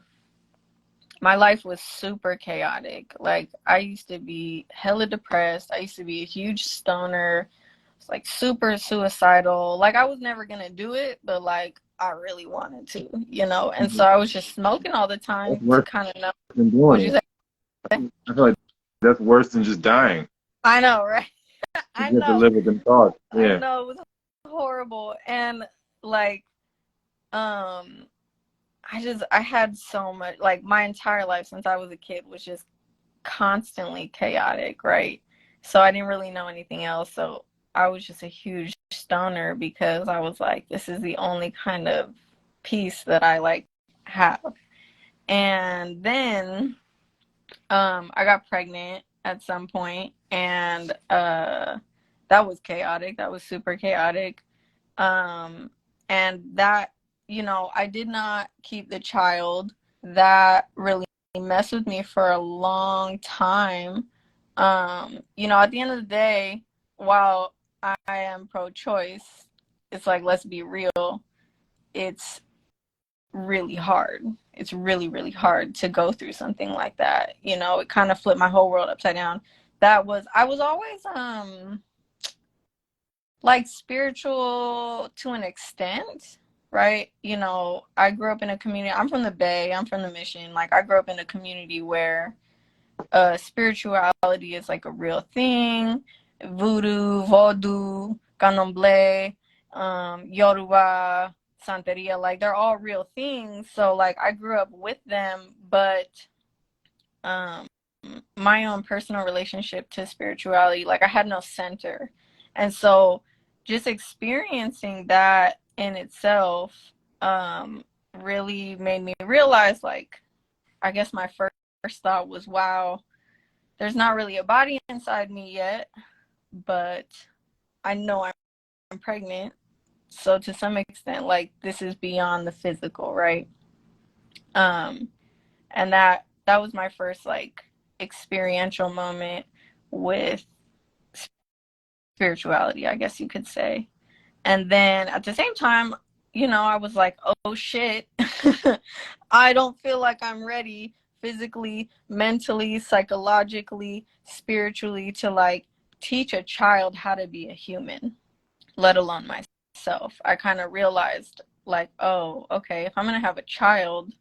my life was super chaotic. Like I used to be hella depressed. I used to be a huge stoner. It's like super suicidal. Like I was never gonna do it, but like I really wanted to, you know. And so I was just smoking all the That's time to worse kind of know. than What'd doing you it. say? I feel like that's worse than just dying. I know, right? You I get to know. live with them thoughts. I Yeah. know. It was horrible. And like, um, I had so much, like my entire life since I was a kid was just constantly chaotic, right? So I didn't really know anything else. So I was just a huge stoner because I was like, this is the only kind of peace that I like have. And then I got pregnant at some point and that was chaotic. That was super chaotic. Um and that, you know, I did not keep the child. That really messed with me for a long time. You know, at the end of the day, while I am pro-choice, it's like, let's be real, it's really hard. It's really, really hard to go through something like that. You know, it kind of flipped my whole world upside down. I was always like spiritual to an extent, right? You know, I grew up in a community. I'm from the Bay, I'm from the Mission. Like I grew up in a community where spirituality is like a real thing. Voodoo, Vodou, Candomblé, Yoruba, Santeria, like they're all real things. So like I grew up with them, but um, my own personal relationship to spirituality, like I had no center. And so just experiencing that in itself really made me realize, like, I guess my first thought was, wow, there's not really a body inside me yet, but I know I'm pregnant. So to some extent, like this is beyond the physical, right? Um, and that was my first like experiential moment with spirituality, I guess you could say. And then at the same time, you know, I was like, oh shit, I don't feel like I'm ready physically, mentally, psychologically, spiritually to like teach a child how to be a human, let alone myself. I kind of realized, like, oh, okay, if I'm going to have a child,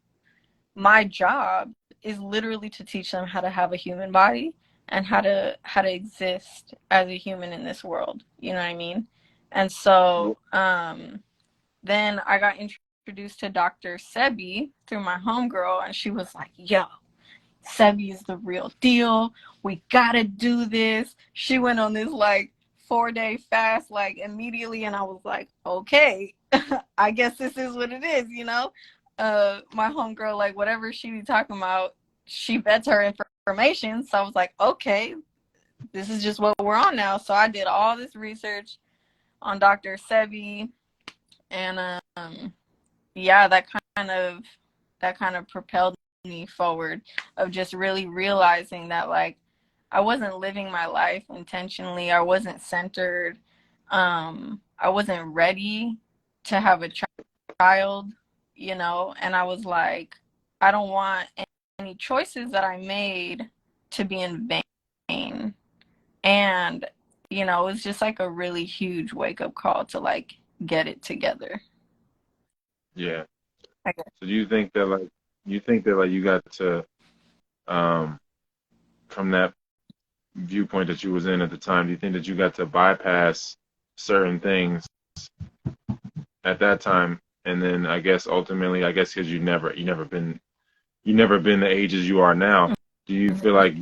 my job is literally to teach them how to have a human body and how to exist as a human in this world. You know what I mean? And so then I got introduced to Dr. Sebi through my homegirl, and she was like, yo, Sebi is the real deal. We gotta do this. She went on this like 4-day fast like immediately, and I was like, okay, I guess this is what it is, you know. My homegirl, like whatever she be talking about, she vets her information. So I was like, okay, this is just what we're on now. So I did all this research on Dr. Sebi, and yeah, that kind of propelled me forward, of just really realizing that like I wasn't living my life intentionally. I wasn't centered. I wasn't ready to have a child, you know, and I was like, I don't want any choices that I made to be in vain. And, you know, it was just like a really huge wake up call to like get it together. Yeah. I guess. So do you think that you got to um from that viewpoint that you was in at the time, do you think that you got to bypass certain things at that time, and then I guess ultimately, I guess because you never been the age as you are now, do you feel like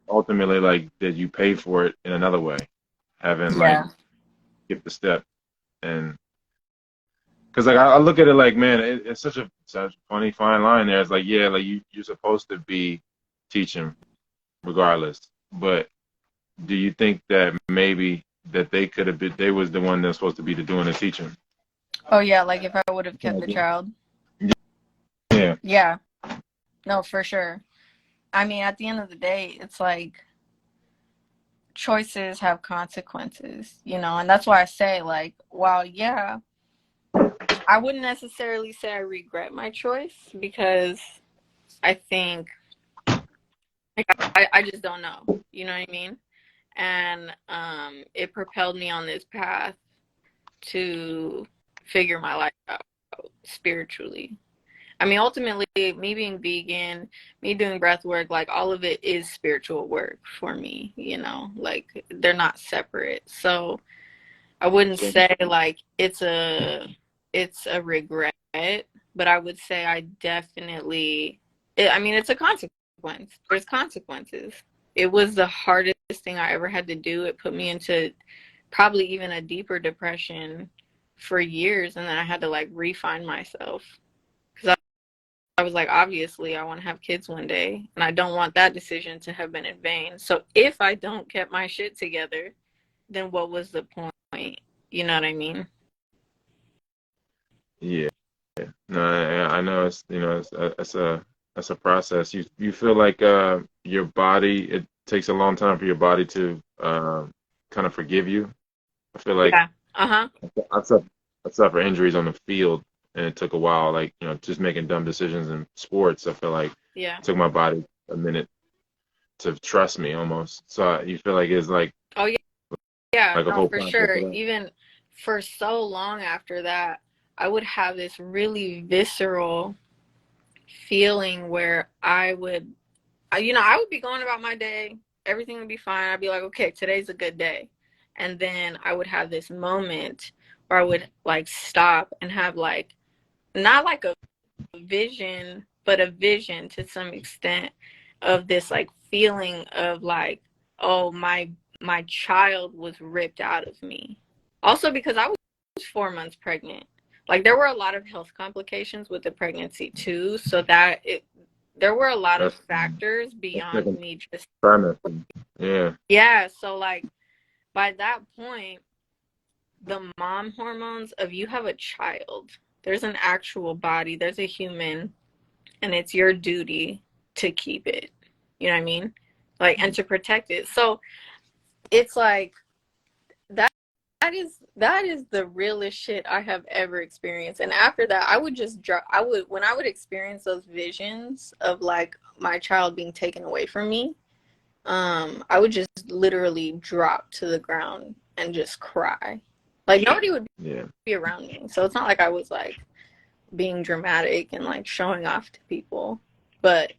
ultimately like did you pay for it in another way, having like Yeah. skip the step? And because like I look at it like, man, it's such a funny fine line there. It's like, yeah, like you're supposed to be teaching regardless, but do you think that maybe that they could have been, they was the one that's supposed to be doing the teaching? Oh, yeah. Like if I would have kept the child. Yeah. Yeah. No, for sure. I mean, at the end of the day, it's like choices have consequences, you know, and that's why I say, like, while, yeah, I wouldn't necessarily say I regret my choice because I think, like, I just don't know, you know what I mean? And it propelled me on this path to figure my life out spiritually. I mean, ultimately, me being vegan, me doing breath work, like all of it is spiritual work for me, you know, like they're not separate. So I wouldn't So, say like it's a regret, but I would say I definitely I mean, it's a consequence. There's consequences. It was the hardest thing I ever had to do. It put me into probably even a deeper depression for years, and then I had to like refine myself. Because I was like, obviously, I want to have kids one day, and I don't want that decision to have been in vain. So if I don't get my shit together, then what was the point? You know what I mean? yeah, no, I know it's a process. You feel like your body, it takes a long time for your body to kind of forgive you. I feel like Yeah. Uh huh. I suffer I suffer injuries on the field, and it took a while. Like just making dumb decisions in sports. I feel like Yeah. it took my body a minute to trust me almost. So you feel like it's Oh yeah. Yeah. like a No, whole for process sure. of that. Even for so long after that, I would have this really visceral feeling where I would be going about my day. Everything would be fine. I'd be like, okay, today's a good day. And then I would have this moment where I would like stop and have like, not like a vision, but a vision to some extent of this like feeling of like, oh, my child was ripped out of me. Also because I was 4 months pregnant. Like there were a lot of health complications with the pregnancy too, so that it there were a lot of That's factors that's beyond second me just trimester. Yeah. yeah, so like by that point the mom hormones of you have a child. There's an actual body, there's a human, and it's your duty to keep it. You know what I mean? Like and to protect it. So it's like that that is the realest shit I have ever experienced. And after that, I would just drop. I would when I would experience those visions of like my child being taken away from me. I would just literally drop to the ground and just cry. Like nobody would Yeah. be around me, so it's not like I was like being dramatic and like showing off to people. But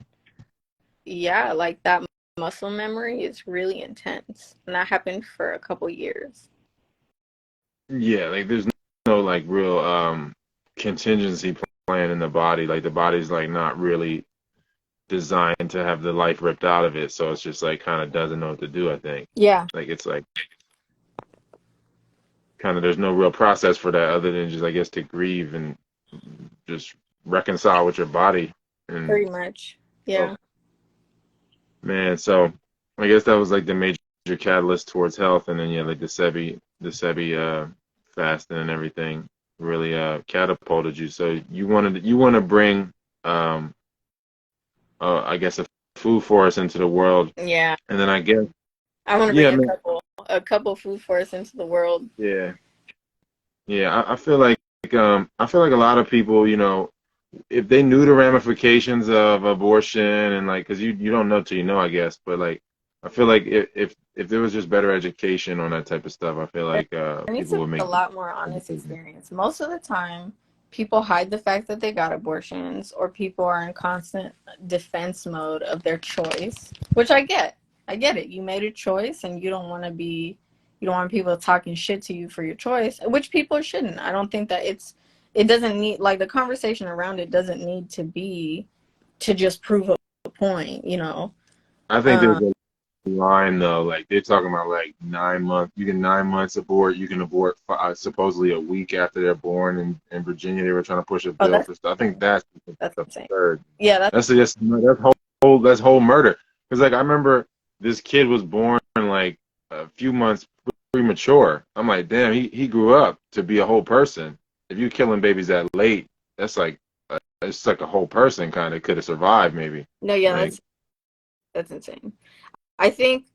yeah, like that muscle memory is really intense, and that happened for a couple years. Yeah, like there's no like real contingency plan in the body. Like the body's like not really designed to have the life ripped out of it. So it's just like kind of doesn't know what to do, I think. Yeah. Like it's like kind of there's no real process for that other than just I guess to grieve and just reconcile with your body. And Pretty much. oh Yeah. man, so I guess that was like the major catalyst towards health, and then yeah, like the Sebi fasting and everything really catapulted you. So you want to bring um I guess a food forest into the world. Yeah, And then I guess, I want to yeah, bring I mean, a couple food forests into the world. yeah, yeah. I feel like a lot of people, if they knew the ramifications of abortion and like, because you don't know till you know, I guess. But like, I feel like if there was just better education on that type of stuff, I feel There like needs people to be would a make lot more better honest decisions. experience. Most of the time, people hide the fact that they got abortions, or people are in constant defense mode of their choice, which I get. I get it. You made a choice, and you don't want people talking shit to you for your choice, which people shouldn't. I don't think that it doesn't need, like, the conversation around it doesn't need to be to just prove a point, you know? I think there's Um, a line though, like they're talking about like 9 months. You can 9 months abort. You can abort supposedly a week after they're born. In Virginia, they were trying to push a oh, bill for stuff. I think that's that's insane. absurd. Yeah, That's whole murder. Because like I remember this kid was born like a few months premature. I'm like, damn, he grew up to be a whole person. If you killing babies that late, that's like it's like a whole person kind of could have survived maybe. no, yeah, Like that's insane. I think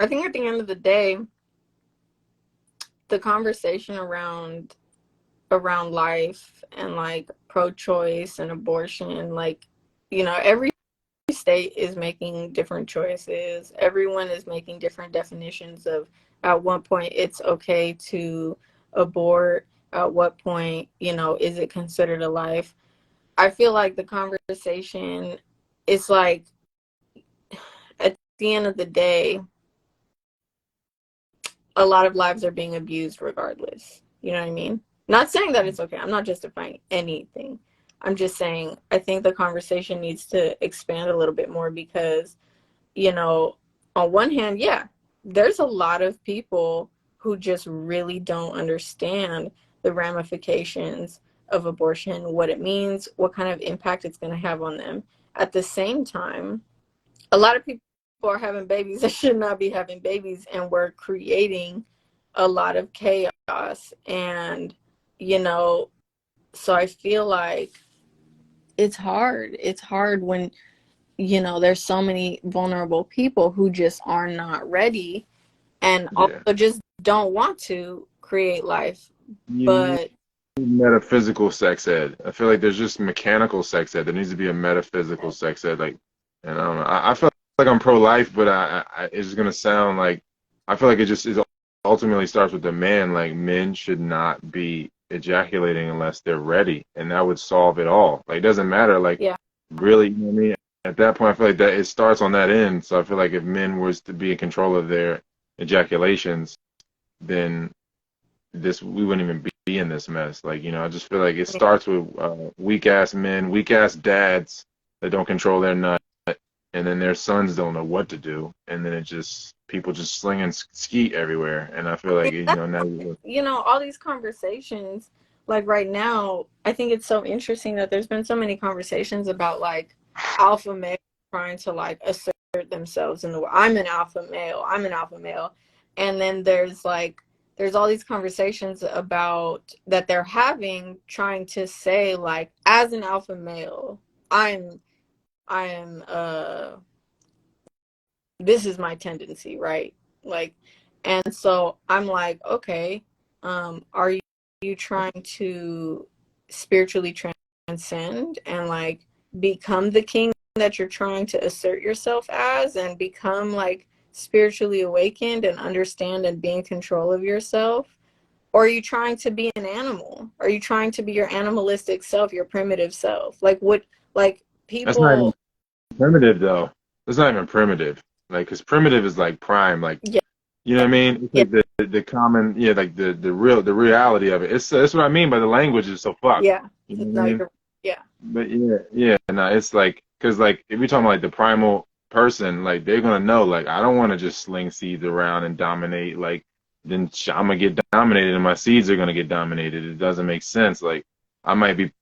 I think at the end of the day, the conversation around life and like pro-choice and abortion, like, every state is making different choices. Everyone is making different definitions of at what point it's okay to abort, at what point, is it considered a life. I feel like the conversation is like, at the end of the day, a lot of lives are being abused regardless. You know what I mean? Not saying that it's okay. I'm not justifying anything. I'm just saying I think the conversation needs to expand a little bit more because, you know, on one hand, yeah, there's a lot of people who just really don't understand the ramifications of abortion, what it means, what kind of impact it's going to have on them. At the same time, a lot of people are having babies that should not be having babies, and we're creating a lot of chaos. And, you know, so I feel like it's hard when, there's so many vulnerable people who just are not ready, and yeah. also just don't want to create life. You need But metaphysical sex ed. I feel like there's just mechanical sex ed. There needs to be a metaphysical sex ed. Like, and I don't know. I feel like I'm pro-life, but it's gonna sound like I feel like it just is ultimately starts with the man. Like, men should not be ejaculating unless they're ready, and that would solve it all. Like, it doesn't matter. Like, yeah, really, you know what I mean? At that point, I feel like that it starts on that end. So I feel like if men was to be in control of their ejaculations, then this we wouldn't even be in this mess. Like, I just feel like it starts with weak ass men, weak ass dads that don't control their nut, and then their sons don't know what to do, and then it just people just slinging skeet everywhere. And I feel like now all these conversations, like right now, I think it's so interesting that there's been so many conversations about like alpha male trying to like assert themselves in the world. I'm an alpha male. I'm an alpha male. And then there's all these conversations about that they're having, trying to say like, as an alpha male, I'm I am this is my tendency, right? Like, and so I'm like, okay, are you trying to spiritually transcend and like become the king that you're trying to assert yourself as, and become like spiritually awakened and understand and be in control of yourself? Or are you trying to be an animal? Are you trying to be your animalistic self, your primitive self? Like, what, like, that's not even people, primitive though. That's not even primitive. Like, because primitive is like prime. Like, yeah, you know what I mean? It's yeah, like the common, yeah, like the reality of it. It's that's what I mean by the language is so fucked. yeah. You know what I No, mean? you're, yeah. But yeah, no, it's like, cause like if you're talking about like the primal person, like they're gonna know, like I don't want to just sling seeds around and dominate. Like then I'm gonna get dominated, and my seeds are gonna get dominated. It doesn't make sense. Like I might be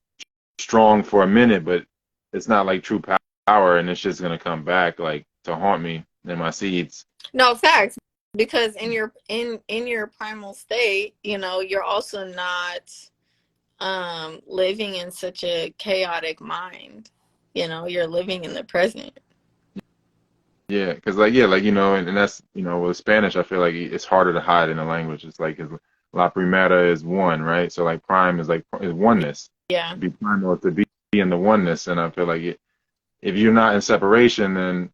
strong for a minute, but it's not like true power, and it's just gonna come back like to haunt me and my seeds. No, facts. Because in your primal state, you're also not living in such a chaotic mind. You're living in the present. Yeah, because like yeah, like and that's with Spanish, I feel like it's harder to hide in a language. It's like la primera is one, right? So like prime is like is oneness. Yeah. To be primal is to be in the oneness, and I feel like if you're not in separation, then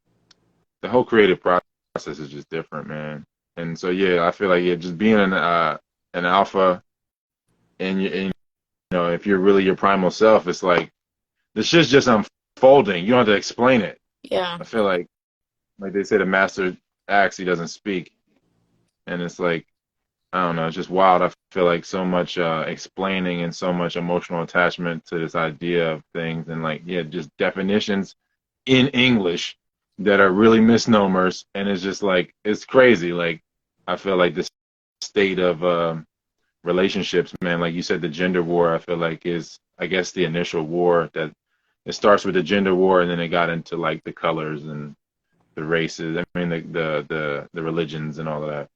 the whole creative process is just different, man. And so yeah, I feel like just being an alpha, and if you're really your primal self, it's like the shit's just unfolding. You don't have to explain it. Yeah. I feel like they say, the master acts, he doesn't speak, and it's like I don't know, it's just wild. I feel like so much explaining and so much emotional attachment to this idea of things, and like yeah, just definitions in English that are really misnomers, and it's just like it's crazy. Like I feel like this state of relationships, man, like you said, the gender war, I feel like is I guess the initial war that it starts with the gender war, and then it got into like the colors and the races. I mean the religions and all of that.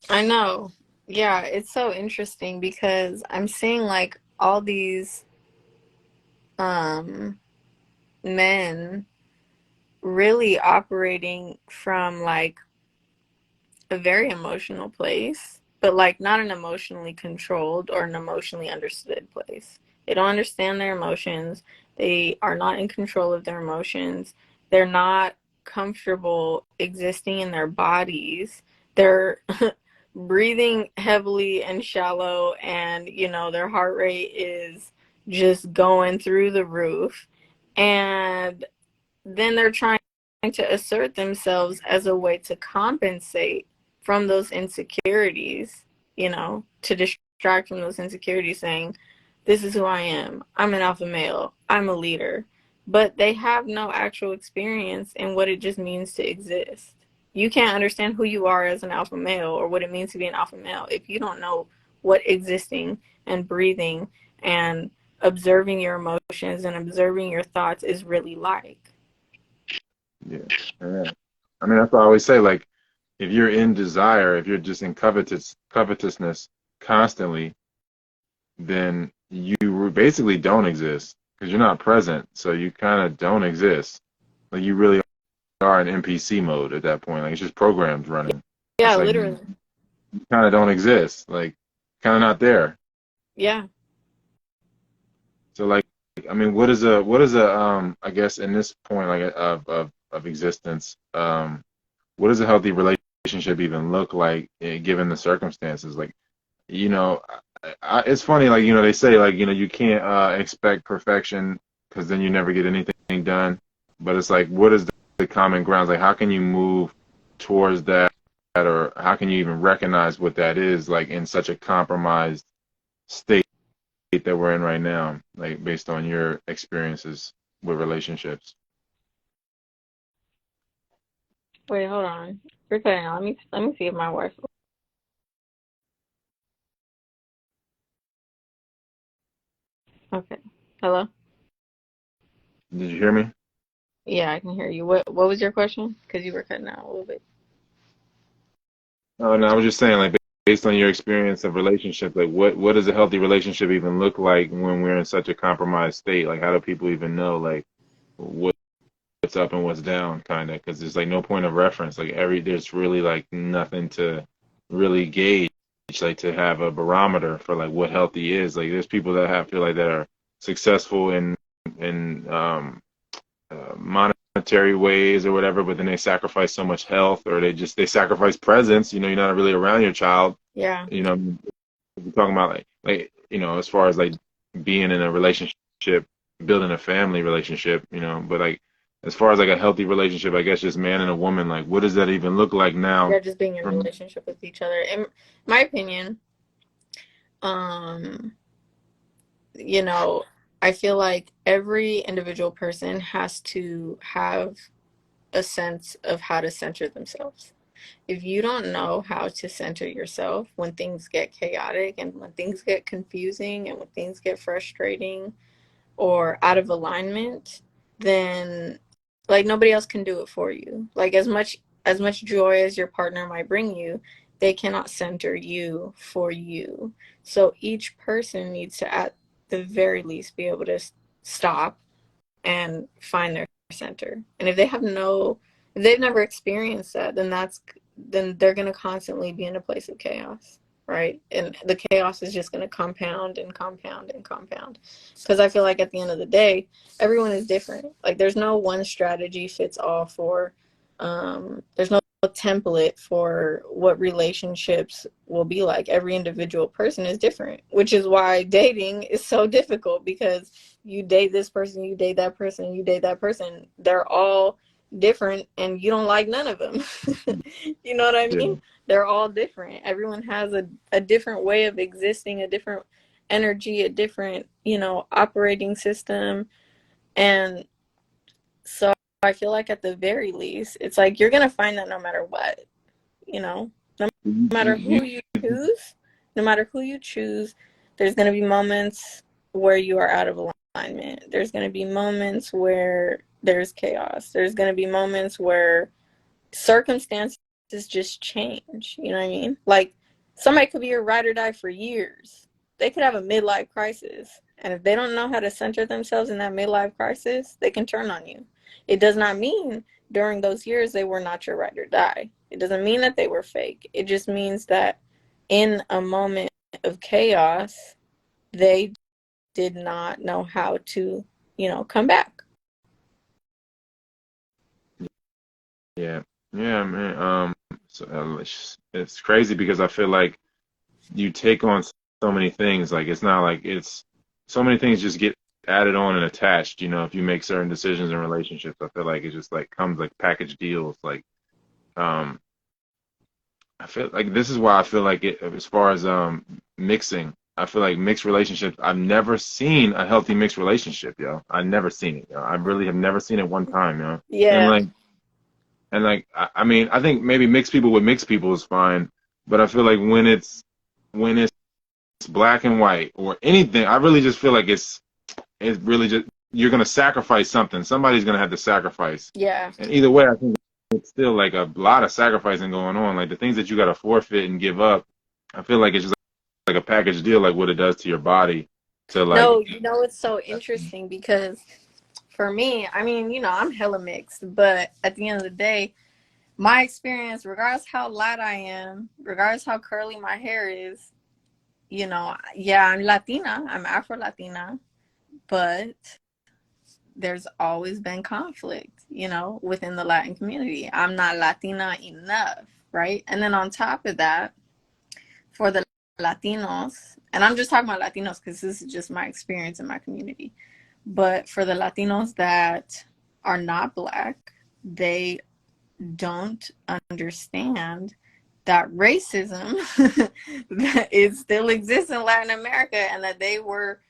I know. Yeah, it's so interesting because I'm seeing like all these um men really operating from like a very emotional place, but like not an emotionally controlled or an emotionally understood place. They don't understand their emotions. They are not in control of their emotions. They're not comfortable existing in their bodies. They're breathing heavily and shallow, and their heart rate is just going through the roof. And then they're trying to assert themselves as a way to compensate from those insecurities, to distract from those insecurities, saying, this is who I am. I'm an alpha male. I'm a leader. But they have no actual experience in what it just means to exist. You can't understand who you are as an alpha male or what it means to be an alpha male if you don't know what existing and breathing and observing your emotions and observing your thoughts is really like. Yeah. Yeah. I mean, that's what I always say. Like, if you're in desire, if you're just in covetousness constantly, then you basically don't exist because you're not present. So you kind of don't exist. Like you really are in NPC mode at that point. Like it's just programs running. Yeah, It's like literally. you kind of don't exist. Like kind of not there. Yeah. So like, I mean, what is a I guess in this point like of existence, what does a healthy relationship even look like given the circumstances? Like, you know, it's funny, like, they say, like, you can't expect perfection because then you never get anything done. But it's like, what is the common grounds? Like, how can you move towards that, or how can you even recognize what that is, like, in such a compromised state that we're in right now, like, based on your experiences with relationships? Wait, hold on. You're cutting out. Let me see if my wife. Okay. Hello. Did you hear me? Yeah, I can hear you. What was your question? Because you were cutting out a little bit. Oh, no, I was just saying, like, based on your experience of relationship, like, what does a healthy relationship even look like when we're in such a compromised state? Like, how do people even know, like, what's up and what's down, kind of? Because there's like no point of reference. Like, there's really like nothing to really gauge, like to have a barometer for like what healthy is. Like, there's people that feel like that are successful in monetary ways or whatever, but then they sacrifice so much health, or they sacrifice presence. You're not really around your child. Yeah. You know, we're talking about like as far as like being in a relationship, building a family relationship. But like as far as like a healthy relationship, I guess just man and a woman. Like, what does that even look like now? Yeah, just being in From relationship with each other. In my opinion, um, you know, I feel like every individual person has to have a sense of how to center themselves. If you don't know how to center yourself when things get chaotic and when things get confusing and when things get frustrating or out of alignment, then like nobody else can do it for you. Like as much joy as your partner might bring you, they cannot center you for you. So each person needs to at the very least be able to stop and find their center. And if they've never experienced that, then they're going to constantly be in a place of chaos, right? And the chaos is just going to compound and compound and compound. Because I feel like at the end of the day, everyone is different. Like there's no one strategy fits all there's no template for what relationships will be like. Every individual person is different, which is why dating is so difficult, because you date this person, you date that person, you date that person. They're all different and you don't like none of them. You know what I Yeah. mean? They're all different. Everyone has a different way of existing, a different energy, a different, operating system. And so I feel like at the very least, it's like you're going to find that no matter what, no matter You, who you choose, no matter who you choose, there's going to be moments where you are out of alignment. There's going to be moments where there's chaos. There's going to be moments where circumstances just change. You know what I mean? Like somebody could be a ride or die for years. They could have a midlife crisis. And if they don't know how to center themselves in that midlife crisis, they can turn on you. It does not mean during those years they were not your ride or die. It doesn't mean that they were fake. It just means that in a moment of chaos, they did not know how to, come back. yeah, yeah, man. So, it's crazy because I feel like you take on so many things. Like it's not like it's so many things just get added on and attached. If you make certain decisions in relationships, I feel like it just like comes like package deals. Like, um, I feel like this is why I feel like it as far as mixing. I feel like mixed relationships. I've never seen a healthy mixed relationship, yo. I've never seen it, yo. I really have never seen it one time, yo. And Yeah. like I mean, I think maybe mixed people with mixed people is fine, but I feel like when it's black and white or anything, I really just feel like it's really just you're gonna sacrifice something. Somebody's gonna have to sacrifice, Yeah. and either way, I think it's still like a lot of sacrificing going on. Like the things that you gotta forfeit and give up, I feel like it's just like a package deal, like what it does to your body. To like, No, it's so interesting because for me, I mean, I'm hella mixed, but at the end of the day, my experience, regardless how light I am, regardless how curly my hair is, yeah, I'm Latina, I'm Afro Latina, but there's always been conflict, within the Latin community. I'm not Latina enough, right? And then on top of that, for the Latinos, and I'm just talking about Latinos because this is just my experience in my community, but for the Latinos that are not Black, they don't understand that racism that it still exists in Latin America, and that they were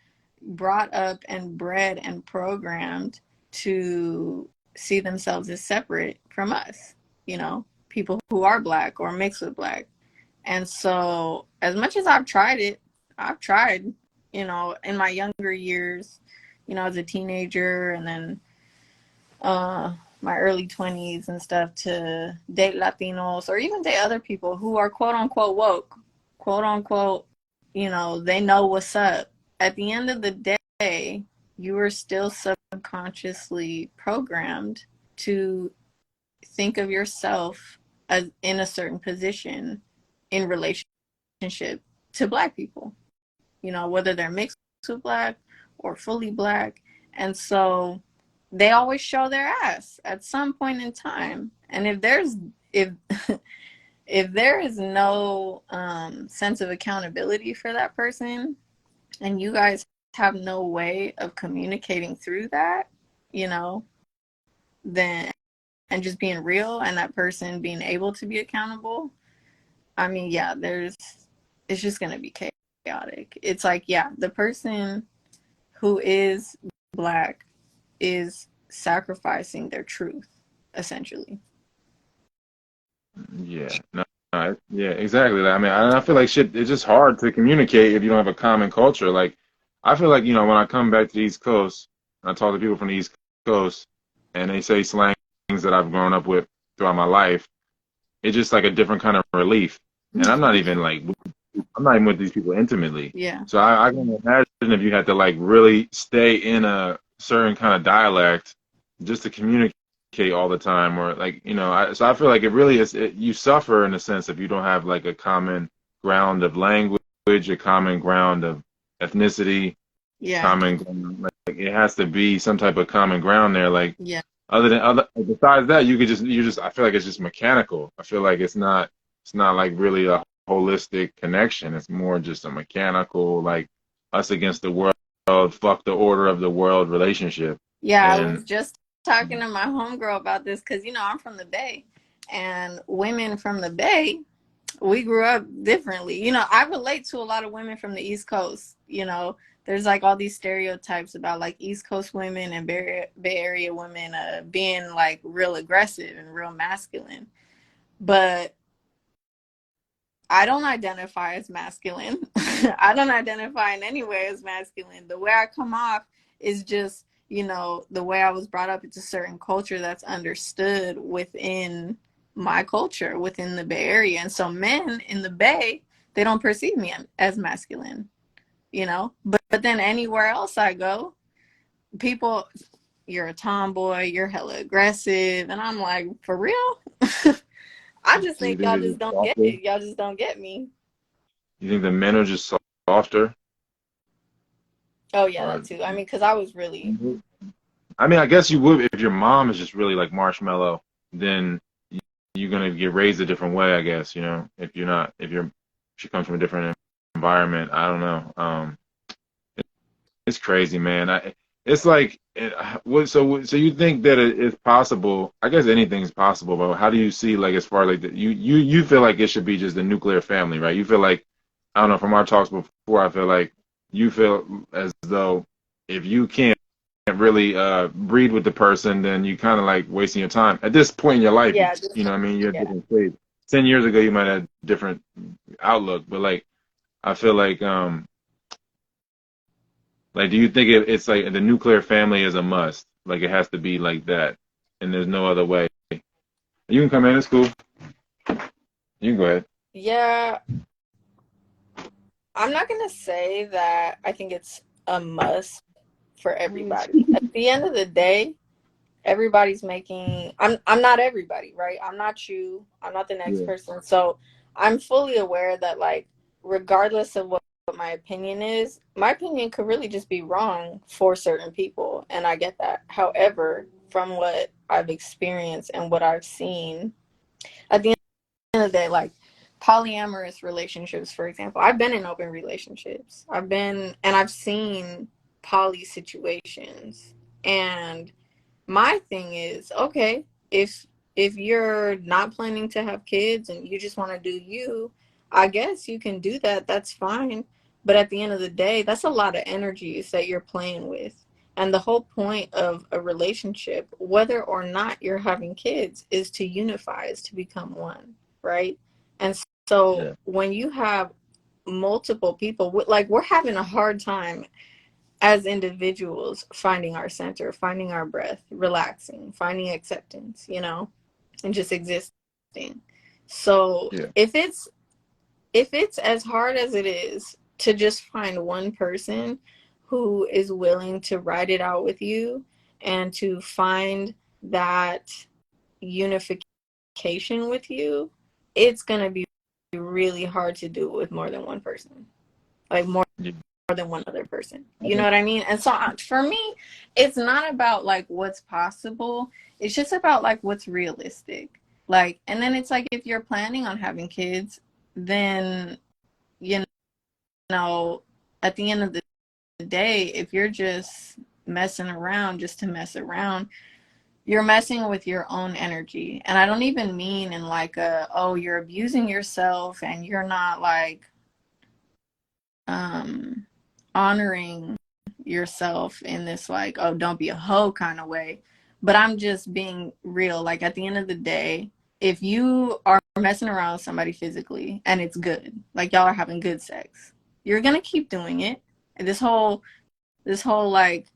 brought up and bred and programmed to see themselves as separate from us, people who are Black or mixed with Black. And so, as much as I've tried, in my younger years, as a teenager, and then my early 20s and stuff, to date Latinos or even date other people who are quote unquote woke, quote unquote, they know what's up. At the end of the day, you are still subconsciously programmed to think of yourself as in a certain position in relationship to Black people, whether they're mixed with Black or fully Black. And so they always show their ass at some point in time. And if if there is no sense of accountability for that person, and you guys have no way of communicating through that, then, and just being real, and that person being able to be accountable, I mean, yeah, it's just going to be chaotic. It's like, yeah, the person who is Black is sacrificing their truth, essentially. yeah, no, yeah, exactly. I mean, I feel like shit. It's just hard to communicate if you don't have a common culture. Like, I feel like when I come back to the East Coast, and I talk to people from the East Coast, and they say slang that I've grown up with throughout my life. It's just like a different kind of relief. And I'm not even with these people intimately. Yeah. So I can imagine if you had to like really stay in a certain kind of dialect just to communicate all the time, or like, so I feel like it really is, you suffer in a sense if you don't have like a common ground of language, a common ground of ethnicity, Yeah. common ground, like it has to be some type of common ground there. Like Yeah. other besides that, you just I feel like it's just mechanical. I feel like it's not like really a holistic connection. It's more just a mechanical, like us against the world, fuck the order of the world relationship. Yeah, I And was just talking to my homegirl about this because, I'm from the Bay, and women from the Bay, we grew up differently. I relate to a lot of women from the East Coast. There's like all these stereotypes about like East Coast women and Bay Area women being like real aggressive and real masculine. But I don't identify as masculine. I don't identify in any way as masculine. The way I come off is just, the way I was brought up. It's a certain culture that's understood within my culture, within the Bay Area. And so men in the Bay, they don't perceive me as masculine, But then anywhere else I go, people, you're a tomboy, you're hella aggressive. And I'm like, for real? I just do you think think y'all they're just just don't get softer? it. Y'all just don't get me. You think the men are just softer? Oh yeah, Or that too. I mean, because I was really, I mean, I guess you would if your mom is just really like marshmallow, then you're gonna get raised a different way, I guess. If you're not, if she comes from a different environment, I don't know. It's crazy, man. It's like, so you think that it's possible? I guess anything is possible, but how do you see, like, as far like you feel like it should be just a nuclear family, right? You feel like, I don't know, from our talks before, I feel like you feel as though if you can't really breed with the person, then you kind of like wasting your time at this point in your life. yeah, just, You know what I mean? You're at a yeah, different stage. 10 years ago, you might have different outlook, but like I feel like, do you think it's like the nuclear family is a must? Like it has to be like that, and there's no other way. You can come in. It's cool. You can go ahead. yeah. I'm not gonna say that I think it's a must for everybody. At the end of the day, everybody's making. I'm not everybody, right? I'm not you. I'm not the next Yeah. person. So I'm fully aware that like, regardless of what my opinion is, my opinion could really just be wrong for certain people, and I get that. However, from what I've experienced and what I've seen, at the end of the day, like polyamorous relationships, for example, I've been in open relationships. I've seen poly situations. And my thing is, okay, if you're not planning to have kids and you just want to do you, I guess you can do that. That's fine. But at the end of the day, that's a lot of energies that you're playing with. And the whole point of a relationship, whether or not you're having kids, is to unify, is to become one, right? And so Yeah. when you have multiple people, like we're having a hard time as individuals finding our center, finding our breath, relaxing, finding acceptance, and just existing. So Yeah. if it's as hard as it is to just find one person who is willing to ride it out with you and to find that unification with you, it's going to be really hard to do it with more than one person. Like more Yeah. than one other person. I You know think. what I mean? And so for me, it's not about like what's possible. It's just about like what's realistic. Like, and then it's like if you're planning on having kids, then, you know, at the end of the day, if you're just messing around just to mess around, you're messing with your own energy. And I don't even mean in like oh, you're abusing yourself and you're not like um honoring yourself in this like, oh, don't be a hoe kind of way. But I'm just being real. Like at the end of the day, if you are messing around with somebody physically and it's good, like y'all are having good sex, you're gonna keep doing it. And this whole like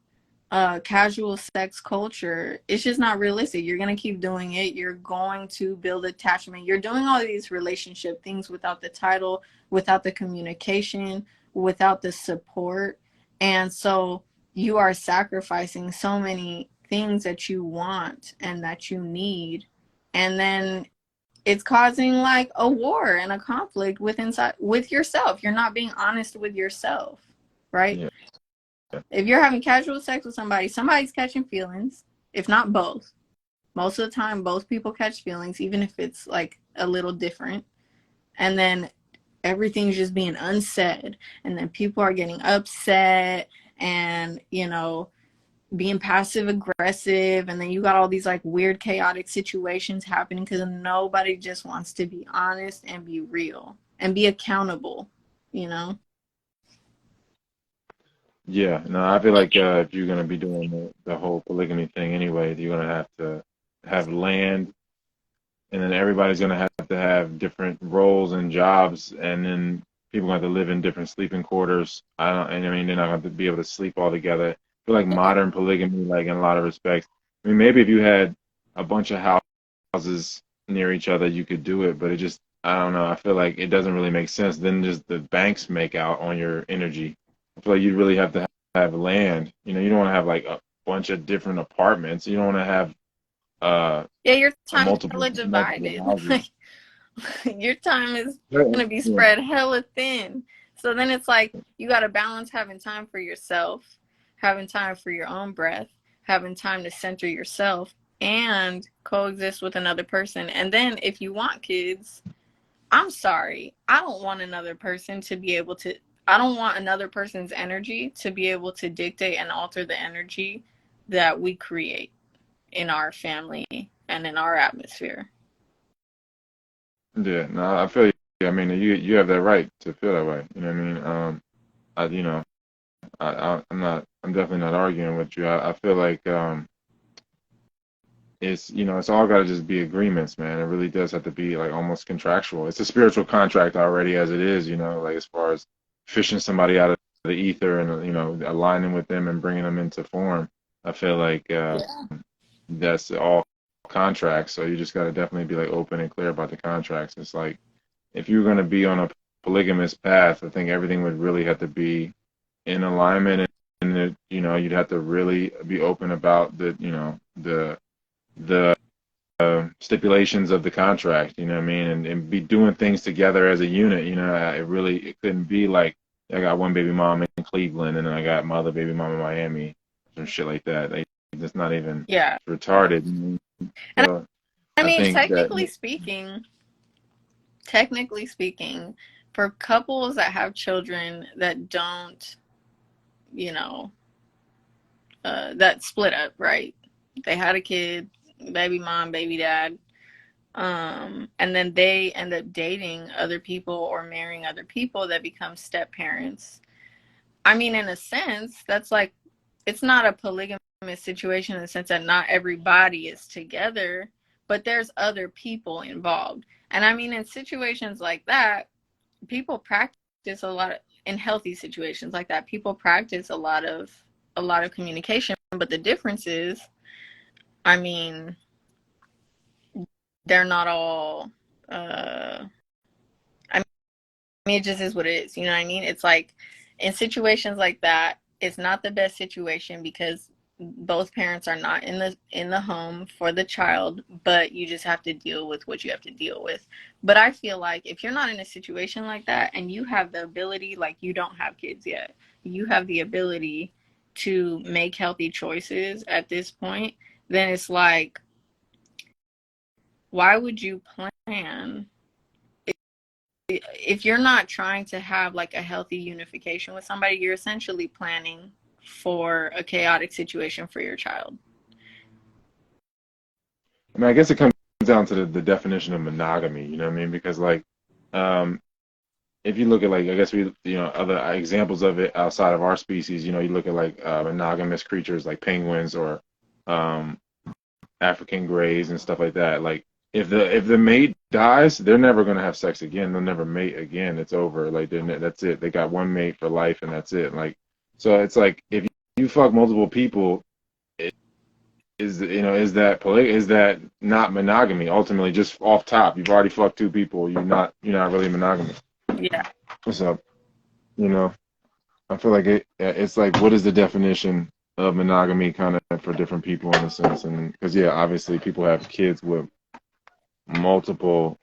casual sex culture, it's just not realistic. You're going to keep doing it. You're going to build attachment. You're doing all these relationship things without the title, without the communication, without the support. And so you are sacrificing so many things that you want and that you need, and then it's causing like a war and a conflict with inside with yourself. You're not being honest with yourself, right? Yeah. If you're having casual sex with somebody, somebody's catching feelings, if not both. Most of the time, both people catch feelings, even if it's like a little different. And then everything's just being unsaid. And then people are getting upset and, being passive aggressive. And then you got all these like weird, chaotic situations happening because nobody just wants to be honest and be real and be accountable, you know? Yeah, no, I feel like if you're gonna be doing the whole polygamy thing anyway, you're gonna have to have land, and then everybody's gonna have to have different roles and jobs, and then people have to live in different sleeping quarters. And I mean, they're not going to be able to sleep all together. I feel like modern polygamy, like in a lot of respects. I mean, maybe if you had a bunch of houses near each other, you could do it, but it just, I don't know. I feel like it doesn't really make sense. Then just the banks make out on your energy. I feel like you really have to have land. You don't want to have like a bunch of different apartments. You don't want to have Yeah, your a time is hella multiple divided. houses. Your time is Yeah, going to be yeah, spread hella thin. So then it's like you got to balance having time for yourself, having time for your own breath, having time to center yourself and coexist with another person. And then if you want kids, I'm sorry. I don't want another person to be able to, I don't want another person's energy to be able to dictate and alter the energy that we create in our family and in our atmosphere. yeah. No, I feel you. I mean, you have that right to feel that way. You know what I mean? I I'm definitely not arguing with you. I feel like it's all got to just be agreements, man. It really does have to be like almost contractual. It's a spiritual contract already as it is. Like as far as fishing somebody out of the ether and aligning with them and bringing them into form. I feel like Yeah. that's all contracts. So you just got to definitely be like open and clear about the contracts. It's like if you're going to be on a polygamous path, I think everything would really have to be in alignment, and you'd have to really be open about the stipulations of the contract. You know what I mean, and be doing things together as a unit. It couldn't be like I got one baby mom in Cleveland and then I got my other baby mom in Miami, some shit like that. It's not even Yeah. retarded. And So I I mean, think that technically speaking, for couples that have children that don't, you know, that split up, right? They had a kid, baby mom, baby dad, and then they end up dating other people or marrying other people that become step parents. I mean, in a sense, that's like, it's not a polygamous situation in the sense that not everybody is together, but there's other people involved. And I mean, in situations like that, people practice a lot of, in healthy situations like that, people practice a lot of communication. But the difference is, I mean, they're not all. I mean, it just is what it is. You know what I mean? It's like in situations like that, it's not the best situation because both parents are not in the home for the child, but you just have to deal with what you have to deal with. But I feel like if you're not in a situation like that and you have the ability, like you don't have kids yet, you have the ability to make healthy choices at this point, then it's like, why would you plan if you're not trying to have like a healthy unification with somebody? You're essentially planning for a chaotic situation for your child. I mean, I guess it comes down to the definition of monogamy. You know what I mean? Because like, um, if you look at like, I guess other examples of it outside of our species. You look at like monogamous creatures like penguins or um, African greys and stuff like that. Like, if the mate dies, they're never gonna have sex again. They'll never mate again. It's over. Like, that's it. They got one mate for life, and that's it. Like, so it's like if you fuck multiple people, is that not monogamy? Ultimately, just off top, you've already fucked two people. You're not really monogamous. Yeah. What's up? You know. I feel like it's like, what is the definition of monogamy kind of for different people in a sense? And because, yeah, obviously people have kids with multiple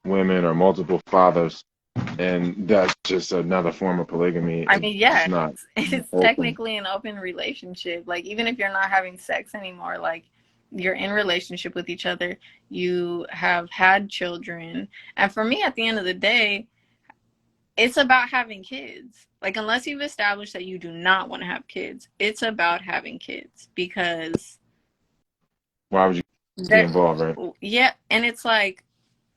women or multiple fathers, and that's just another form of polygamy. I mean, It's yeah, not it's open. technically an open relationship. Like, even if you're not having sex anymore, like, you're in relationship with each other, you have had children. And for me, at the end of the day, it's about having kids. Like, unless you've established that you do not want to have kids, it's about having kids because Why would you get that, involved, right? yeah, and it's like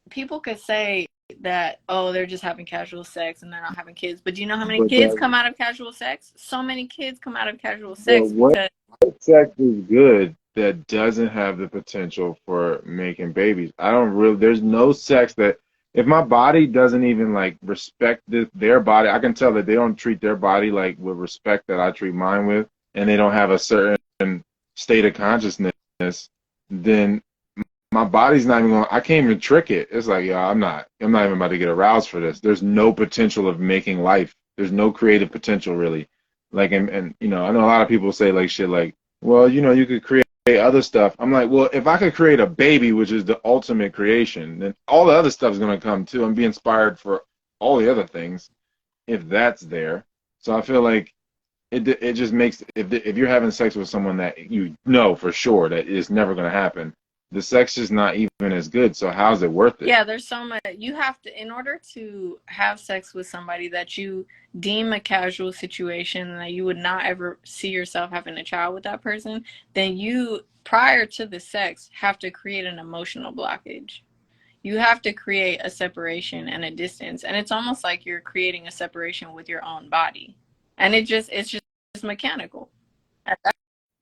people could say that, oh, they're just having casual sex and they're not having kids. But do you know how many But kids that, come out of casual sex? So many kids come out of casual but sex what because sex is good that doesn't have the potential for making babies? I don't really. There's no sex that, if my body doesn't even like respect their body, I can tell that they don't treat their body like with respect that I treat mine with, and they don't have a certain state of consciousness. Then my body's not even going. I can't even trick it. It's like, yeah, I'm not even about to get aroused for this. There's no potential of making life. There's no creative potential really. Like, and you know, I know a lot of people say like shit like, well, you know, you could create other stuff. I'm like, well, if I could create a baby, which is the ultimate creation, then all the other stuff is gonna come too, and be inspired for all the other things if that's there. So I feel like it just makes, if you're having sex with someone that you know for sure that it's never gonna happen, the sex is not even as good. So how's it worth it? yeah, there's so much you have to in order to have sex with somebody that you deem a casual situation and that you would not ever see yourself having a child with that person, then you prior to the sex have to create an emotional blockage. You have to create a separation and a distance, and it's almost like you're creating a separation with your own body, and it's just mechanical at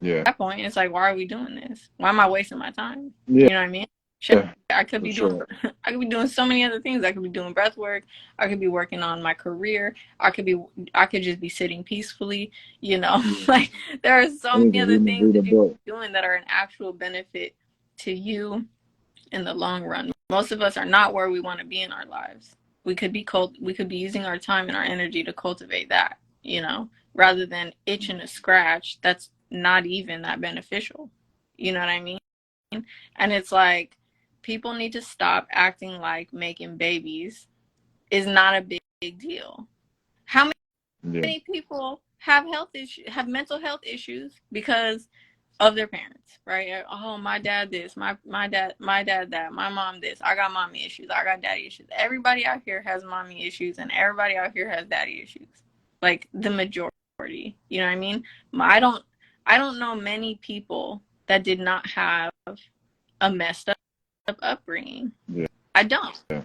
Yeah, that point. It's like, why are we doing this? Why am I wasting my time? yeah, You know what I mean? Shit, I could for be doing sure. I could be doing so many other things. I could be doing breath work. I could be working on my career. I could just be sitting peacefully, you know. Like, there are so And you many can other things read a that you could book. be doing that are an actual benefit to you in the long run. Most of us are not where we want to be in our lives. We could be using our time and our energy to cultivate that, you know, rather than itching a scratch that's not even that beneficial. You know what I mean? And it's like people need to stop acting like making babies is not a big deal. How Yeah, many people have have mental health issues because of their parents, right? Oh, my dad this, my dad that, my mom this. I got mommy issues, I got daddy issues. Everybody out here has mommy issues, and everybody out here has daddy issues. Like, the majority, you know what I mean? I don't know many people that did not have a messed up upbringing. yeah, I don't. yeah.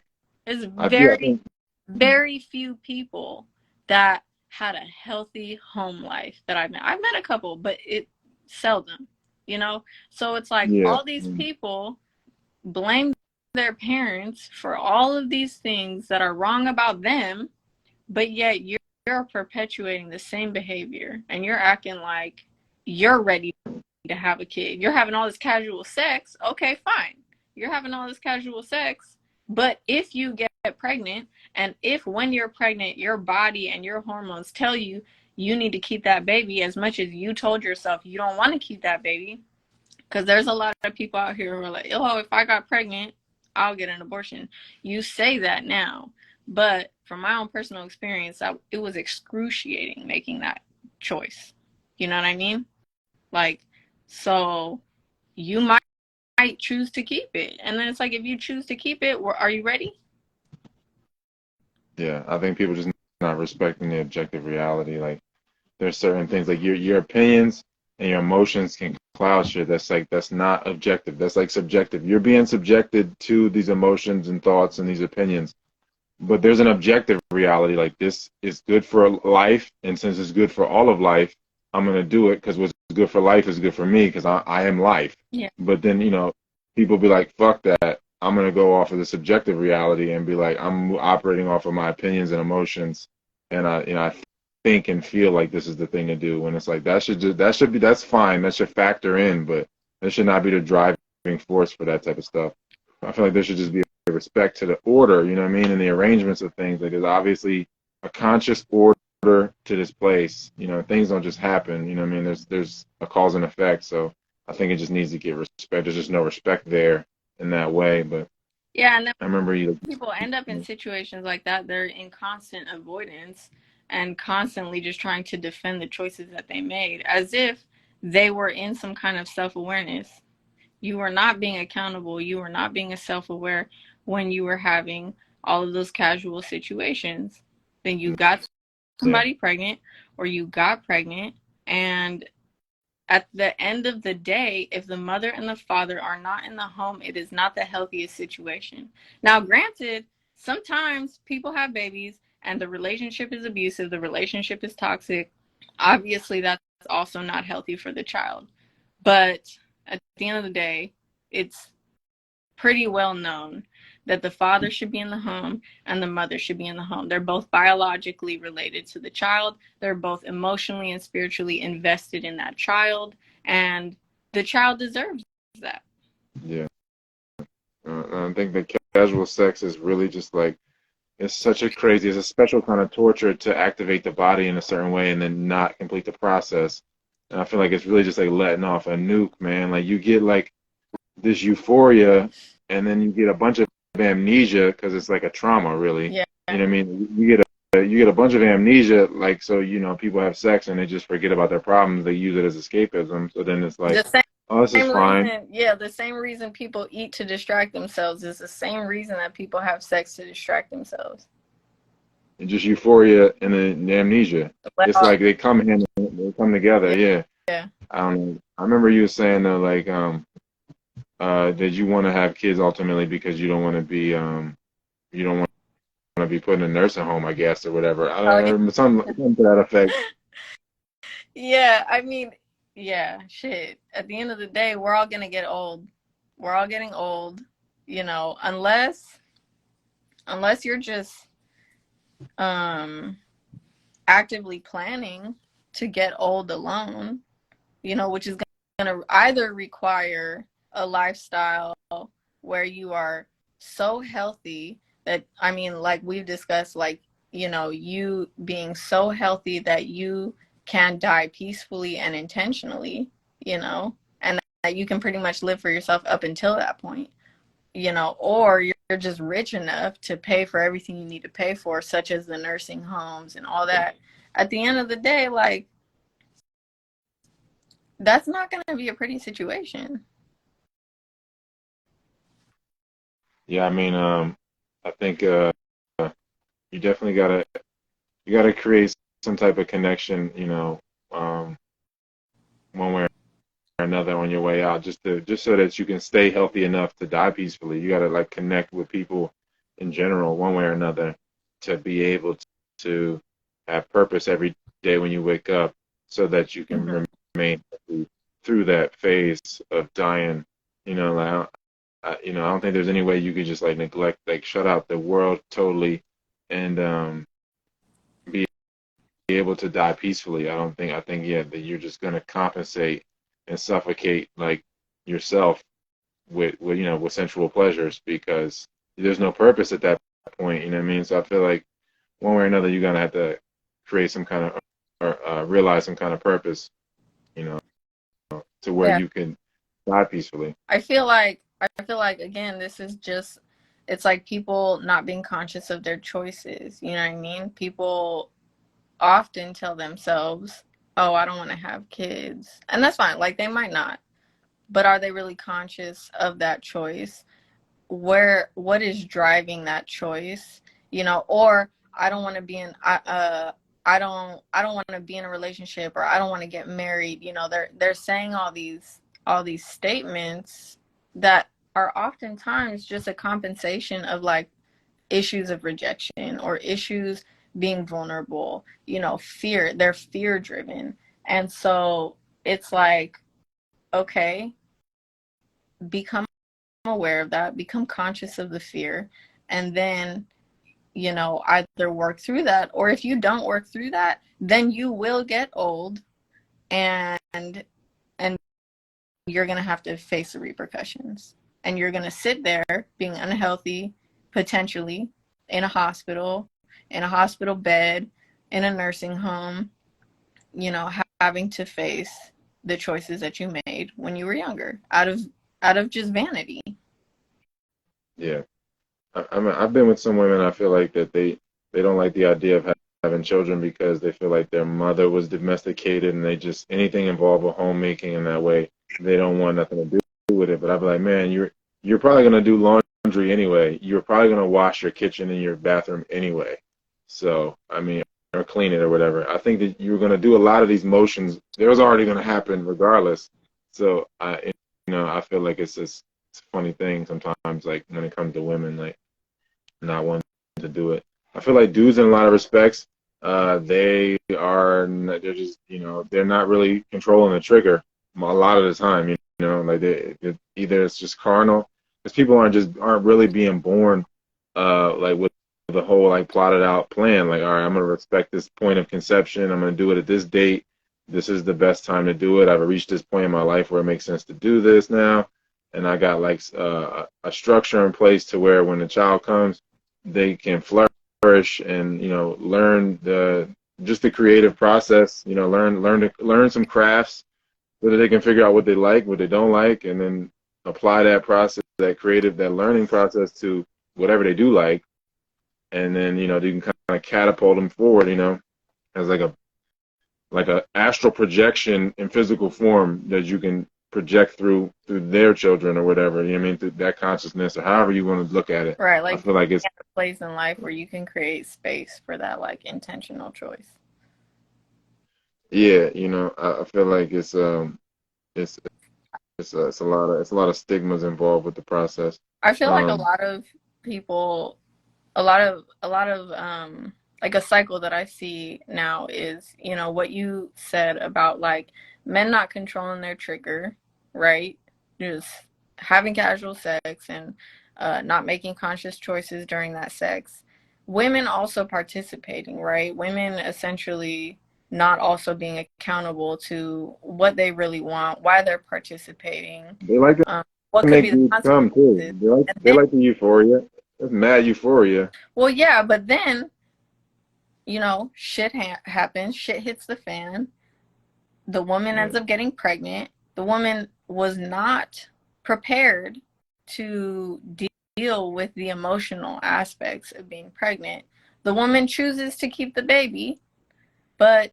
There's I very think, very few people that had a healthy home life that I've met. I've met a couple, but it seldom, you know? So it's like yeah, all these people blame their parents for all of these things that are wrong about them, but yet you're perpetuating the same behavior and you're acting like you're ready to have a kid. You're having all this casual sex. Okay, fine. You're having all this casual sex. But if you get pregnant, and if when you're pregnant, your body and your hormones tell you you need to keep that baby as much as you told yourself you don't want to keep that baby, because there's a lot of people out here who are like, oh, if I got pregnant, I'll get an abortion. You say that now. But from my own personal experience, it was excruciating making that choice. You know what I mean? Like, so you might choose to keep it. And then it's like, if you choose to keep it, are you ready? yeah. I think people just not respecting the objective reality. Like, there's certain things like your opinions and your emotions can cloud shit. That's like, that's not objective. That's like subjective. You're being subjected to these emotions and thoughts and these opinions. But there's an objective reality, like this is good for life, and since it's good for all of life, I'm gonna do it because what's good for life is good for me because I am life. Yeah. But then, you know, people be like, fuck that. I'm gonna go off of the subjective reality and be like, I'm operating off of my opinions and emotions, and I think and feel like this is the thing to do. When it's like that's fine. That should factor in, but that should not be the driving force for that type of stuff. I feel like there should just be respect to the order, you know what I mean, and the arrangements of things. Like, there's obviously a conscious order order to this place. Things don't just happen. I mean, there's a cause and effect. So I think it just needs to get respect. There's just no respect there in that way. But Yeah, and then I remember you. people end up in situations like that. They're in constant avoidance and constantly just trying to defend the choices that they made as if they were in some kind of self-awareness. You were not being accountable. You were not being self-aware when you were having all of those casual situations. Then you got Yeah, somebody pregnant or you got pregnant, and at the end of the day, if the mother and the father are not in the home, it is not the healthiest situation. Now, granted, sometimes people have babies and the relationship is abusive, the relationship is toxic. Obviously, that's also not healthy for the child. But at the end of the day, it's pretty well known that the father should be in the home and the mother should be in the home. They're both biologically related to the child. They're both emotionally and spiritually invested in that child, and the child deserves that. yeah. I think that casual sex is really just like it's a special kind of torture to activate the body in a certain way and then not complete the process. And I feel like it's really just like letting off a nuke, man. Like you get like this euphoria, and then you get a bunch of amnesia because it's like a trauma, really. Yeah. You know what I mean? You get a bunch of amnesia, like so. People have sex and they just forget about their problems. They use it as escapism. So then it's like, The same oh, this is fine. reason, yeah, the same reason people eat to distract themselves is the same reason that people have sex to distract themselves. And just euphoria and then the amnesia. It's Well, like they come together. yeah, Yeah. yeah. I don't know. I remember you saying though, like, that you want to have kids ultimately because you don't want to be put in a nursing home, I guess, or whatever. I Oh, don't know, something to that effect. yeah, I mean, yeah, shit. At the end of the day, we're all gonna get old. We're all getting old, unless you're just um actively planning to get old alone, which is gonna either require a lifestyle where you are so healthy that, I mean, like we've discussed, like, you being so healthy that you can die peacefully and intentionally, and that you can pretty much live for yourself up until that point, or you're just rich enough to pay for everything you need to pay for, such as the nursing homes and all that. At the end of the day, like, that's not going to be a pretty situation. Yeah, I mean, I think you definitely gotta create some type of connection, one way or another on your way out, just so that you can stay healthy enough to die peacefully. You gotta like connect with people in general, one way or another, to be able to have purpose every day when you wake up, so that you can Mm-hmm. remain healthy through that phase of dying. Like, I don't think there's any way you could just like neglect, like shut out the world totally, and be able to die peacefully. I think yeah that you're just gonna compensate and suffocate like yourself with sensual pleasures because there's no purpose at that point. You know what I mean? So I feel like one way or another you're gonna have to create some kind of or realize some kind of purpose. You know, to where Yeah. you can die peacefully. I feel like again, this is just, it's like people not being conscious of their choices. You know what I mean? People often tell themselves, "Oh, I don't want to have kids." And that's fine. Like, they might not. But are they really conscious of that choice? What is driving that choice? Or I don't want to be in I don't want to be in a relationship, or I don't want to get married. They're saying all these statements that are oftentimes just a compensation of, like, issues of rejection or issues being vulnerable, fear. They're fear driven. And so it's like, okay, become aware of that, become conscious of the fear, and then, either work through that, or if you don't work through that, then you will get old, and and you're going to have to face the repercussions. And you're going to sit there being unhealthy, potentially in a hospital bed, in a nursing home, having to face the choices that you made when you were younger out of just vanity. Yeah. I mean, I've been with some women. I feel like that they don't like the idea of having children because they feel like their mother was domesticated and they just anything involved with homemaking in that way they don't want nothing to do with it. But I'd be like, man, you're probably gonna do laundry anyway. You're probably gonna wash your kitchen and your bathroom anyway. So I mean, or clean it or whatever. I think that you're gonna do a lot of these motions. It was already gonna happen regardless. So I feel like it's a funny thing sometimes, like when it comes to women, like not wanting to do it. I feel like dudes, in a lot of respects, they're just, they're not really controlling the trigger a lot of the time. Like either it's just carnal, because people aren't really being born, like with the whole like plotted out plan. Like, all right, I'm gonna respect this point of conception. I'm gonna do it at this date. This is the best time to do it. I've reached this point in my life where it makes sense to do this now, and I got like a structure in place to where when the child comes they can flourish and learn the creative process. Learn some crafts so that they can figure out what they like, what they don't like, and then apply that process, that learning process to whatever they do like, and then you can kind of catapult them forward. As like a astral projection in physical form that you can project through their children or whatever. You know what I mean? Through that consciousness or however you want to look at it. Right, I like feel like it's a place in life where you can create space for that like intentional choice. yeah, I feel like it's it's a lot of stigmas involved with the process. I feel like a Um, lot of people, a lot of like a cycle that I see now is, what you said about like men not controlling their trigger, right? Just having casual sex and not making conscious choices during that sex. Women also participating, right? Women essentially not also being accountable to what they really want, why they're participating, they like to um, what could make be the dudes come too. consequences. And They then, like the euphoria. That's mad euphoria. well, yeah, but then, shit happens, shit hits the fan. The woman ends Yeah, up getting pregnant. The woman was not prepared to deal with the emotional aspects of being pregnant. The woman chooses to keep the baby, but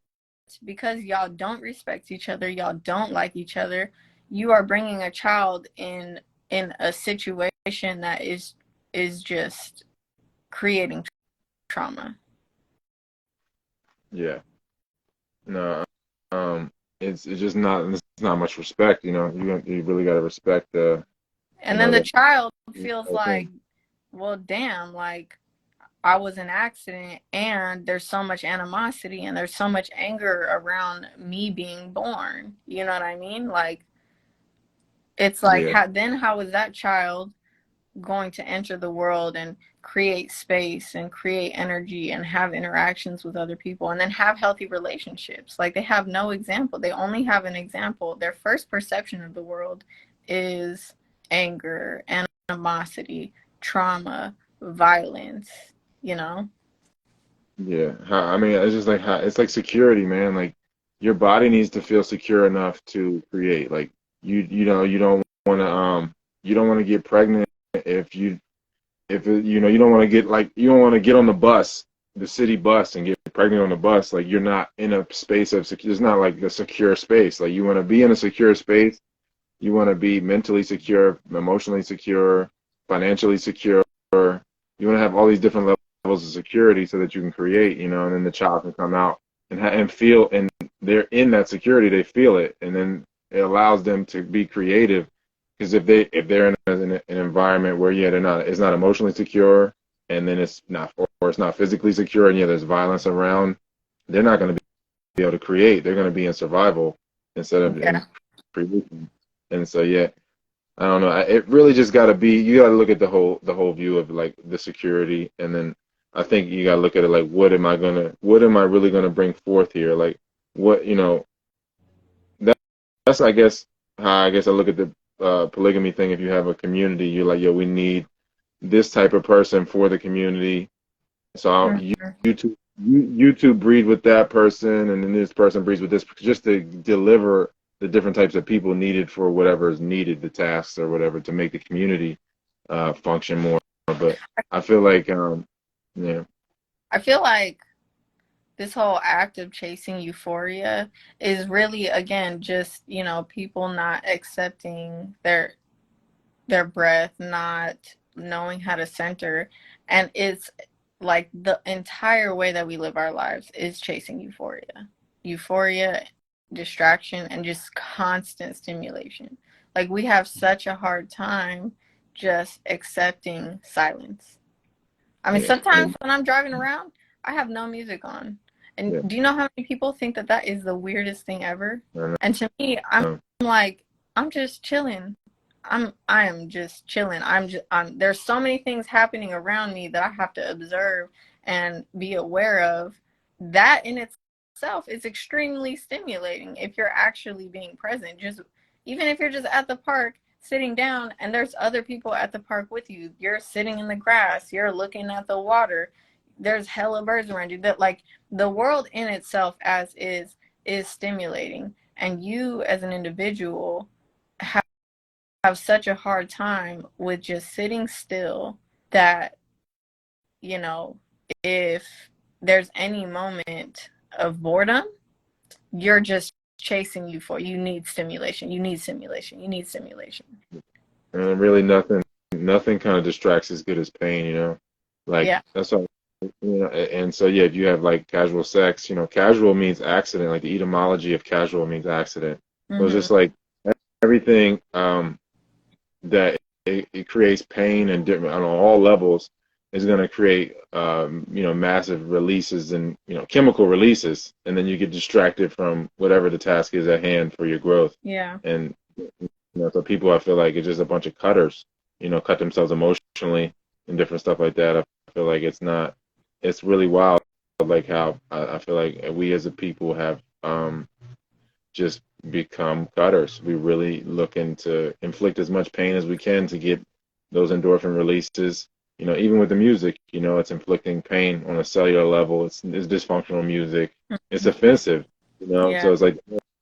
because y'all don't respect each other, y'all don't like each other, you are bringing a child in a situation that is just creating trauma. yeah. No, it's just not it's not much respect. You really got to respect And then the that child feels whole like, thing. well, damn, like I was an accident and there's so much animosity and there's so much anger around me being born. You know what I mean? Like it's like Yeah, how is that child going to enter the world and create space and create energy and have interactions with other people and then have healthy relationships? Like they have no example. They only have an example. Their first perception of the world is anger, animosity, trauma, violence, you know? yeah. I mean, it's just like it's like security, man. Like your body needs to feel secure enough to create. Like you don't want to get pregnant if you don't want to get like you don't want to get on the city bus and get pregnant on the bus. Like you're not in a space of secure. It's not like a secure space. Like you want to be in a secure space. You want to be mentally secure, emotionally secure, financially secure. You want to have all these different levels of security so that you can create, and then the child can come out and feel, and they're in that security, they feel it, and then it allows them to be creative. Because if they're in an environment where they're not, it's not emotionally secure, and then it's not physically secure, and there's violence around, they're not going to be able to create. They're going to be in survival instead of in Yeah. creation. And so I don't know. It really just got to be. You got to look at the whole view of like the security, and then I think you got to look at it like, what am I really gonna bring forth here? Like, what that, that's I guess how I look at the polygamy thing. If you have a community, you're like, yo, we need this type of person for the community. So Mhm. you two you two breed with that person, and then this person breeds with this, just to deliver the different types of people needed for whatever is needed, the tasks or whatever, to make the community function more. But I feel like, yeah, I feel like this whole act of chasing euphoria is really, again, just, people not accepting their breath, not knowing how to center. And it's like the entire way that we live our lives is chasing euphoria. Euphoria, distraction, and just constant stimulation. Like we have such a hard time just accepting silence. I mean, yeah, sometimes when I'm driving around, I have no music on. And yeah. do you know how many people think that that is the weirdest thing ever? I And to me, I'm know. like, I'm just chilling. I am just chilling. There's so many things happening around me that I have to observe and be aware of. That in itself is extremely stimulating if you're actually being present. Just even if you're just at the park sitting down and there's other people at the park with you. You're sitting in the grass, you're looking at the water. There's hella birds around you. That like the world in itself as is stimulating, and you as an individual have such a hard time with just sitting still that, you know, if there's any moment of boredom, you're just chasing you need stimulation. You need stimulation. You need stimulation. And really, nothing kind of distracts as good as pain. Like Yeah. that's all. And so yeah, if you have like casual sex, casual means accident. Like the etymology of casual means accident. So it's Mm-hmm. just like everything that it creates pain and different on all levels is going to create massive releases and chemical releases, and then you get distracted from whatever the task is at hand for your growth. Yeah. And so people, I feel like it's just a bunch of cutters, cut themselves emotionally and different stuff like that. I feel like it's really wild, like how I feel like we as a people have just become cutters. We really looking to inflict as much pain as we can to get those endorphin releases. Even with the music, it's inflicting pain on a cellular level. It's dysfunctional music. It's offensive. So Yeah. it's like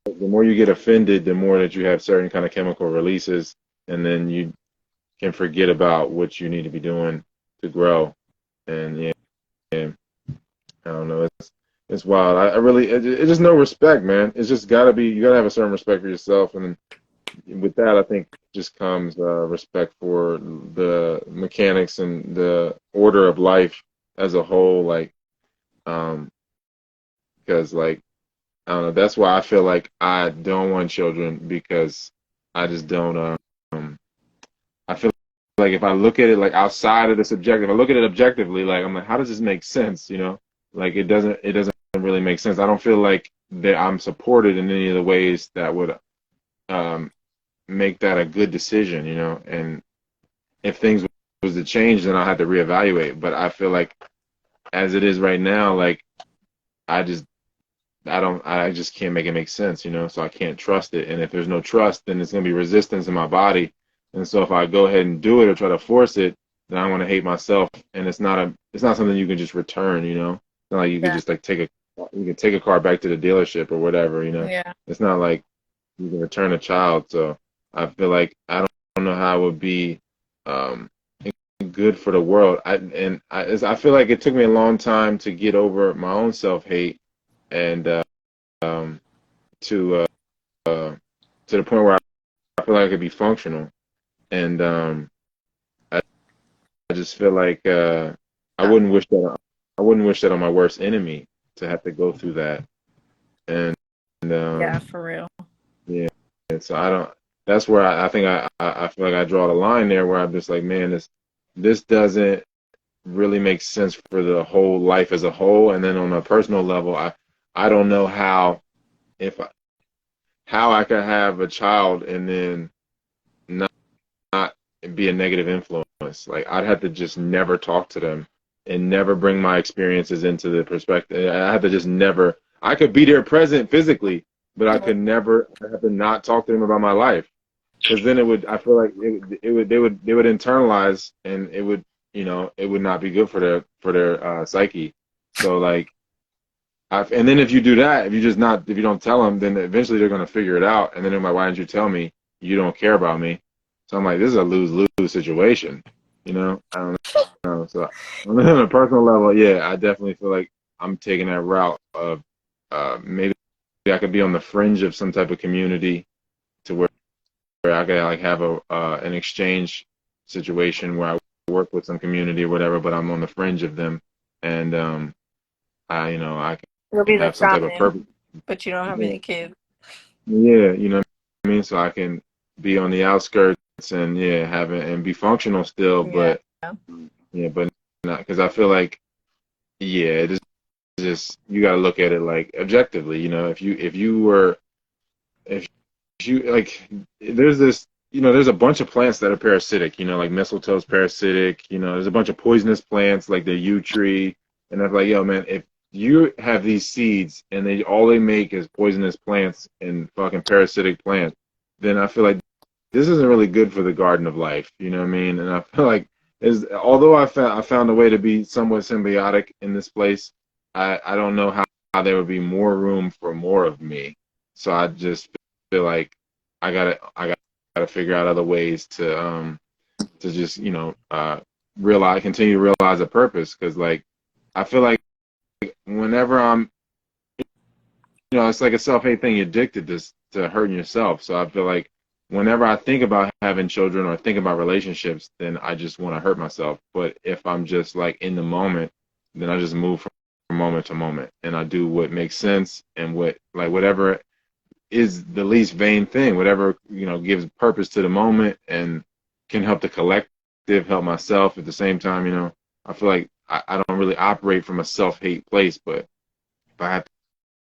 the more you get offended, the more that you have certain kind of chemical releases, and then you can forget about what you need to be doing to grow. And yeah, I don't know. It's wild. I really it's just no respect, man. It's just you gotta have a certain respect for yourself, and then with that, I think just comes respect for the mechanics and the order of life as a whole. Like, because like I don't know. That's why I feel like I don't want children, because I just don't. I feel like if I look at it like outside of the subjective, I look at it objectively, like I'm like, how does this make sense? Like it doesn't really make sense. I don't feel like that I'm supported in any of the ways that would um, make that a good decision. And if things was to change, then I'll have to reevaluate. But I feel like as it is right now, like I just I just can't make it make sense. So I can't trust it. And if there's no trust, then there's gonna be resistance in my body. And so if I go ahead and do it or try to force it, then I'm gonna hate myself. And it's not something you can just return. It's not like you could Yeah. just like you can take a car back to the dealership or whatever. Yeah. It's not like you can return a child. So I feel like I don't know how it would be um good for the world. I feel like it took me a long time to get over my own self hate, and um, to uh, to the point where I feel like I could be functional. And I, I just feel like I wouldn't wish that on my worst enemy, to have to go through that. And Yeah, um, for real. yeah, and so I don't. That's where I think I feel like I draw the line there, where I'm just like, man, this doesn't really make sense for the whole life as a whole. And then on a personal level, I don't know if I, how I could have a child and then not be a negative influence. Like I'd have to just never talk to them and never bring my experiences into the perspective. I have to just never. I could be there present physically, but I could never. I have to not talk to them about my life, because then it would. I feel like they would internalize, and it would not be good for their psyche. So like. And then if you do that, if you don't tell them, then eventually they're gonna figure it out. And then they're like, why didn't you tell me? You don't care about me. So I'm like, this is a lose-lose situation. I don't know. So on a personal level, yeah, I definitely feel like I'm taking that route of maybe I could be on the fringe of some type of community to where I could like have a an exchange situation where I work with some community or whatever, but I'm on the fringe of them, and I You'll can be the have some type of shaman, purpose. but you don't have any kids. Yeah, you know what I mean? So I can be on the outskirts and yeah, have it and be functional still, Yeah. but yeah, but not because I feel like yeah, it's just you got to look at it like objectively. If you like, there's this there's a bunch of plants that are parasitic. Like mistletoe's parasitic. There's a bunch of poisonous plants like the yew tree, and I'm like, yo, man, if you have these seeds and all they make is poisonous plants and fucking parasitic plants, then I feel like this isn't really good for the garden of life. You know what I mean? And I feel like although I found a way to be somewhat symbiotic in this place, I don't know how there would be more room for more of me. So I just feel like I gotta figure out other ways to just continue to realize a purpose because like I feel like whenever I'm it's like a self-hate thing. You're addicted to hurting yourself. So I feel like whenever I think about having children or think about relationships, then I just want to hurt myself. But if I'm just like in the moment, then I just move from moment to moment and I do what makes sense and whatever is the least vain thing, whatever, gives purpose to the moment and can help the collective, help myself at the same time. I feel like I don't really operate from a self-hate place, but if I have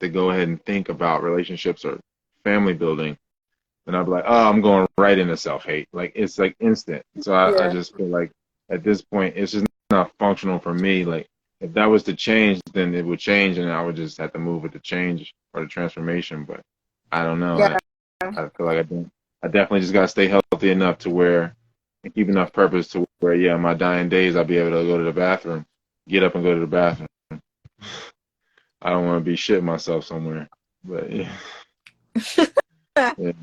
to go ahead and think about relationships or family building, then I'd be like, oh, I'm going right into self hate. Like it's like instant. So I Yeah. just feel like at this point, it's just not functional for me. Like if that was to change, then it would change, and I would just have to move with the change or the transformation. But I don't know. Yeah. I feel like I definitely just gotta stay healthy enough to where and keep enough purpose to where yeah, my dying days, I'll be able to go to the bathroom, get up and go to the bathroom. I don't want to be shitting myself somewhere. But yeah. Yeah.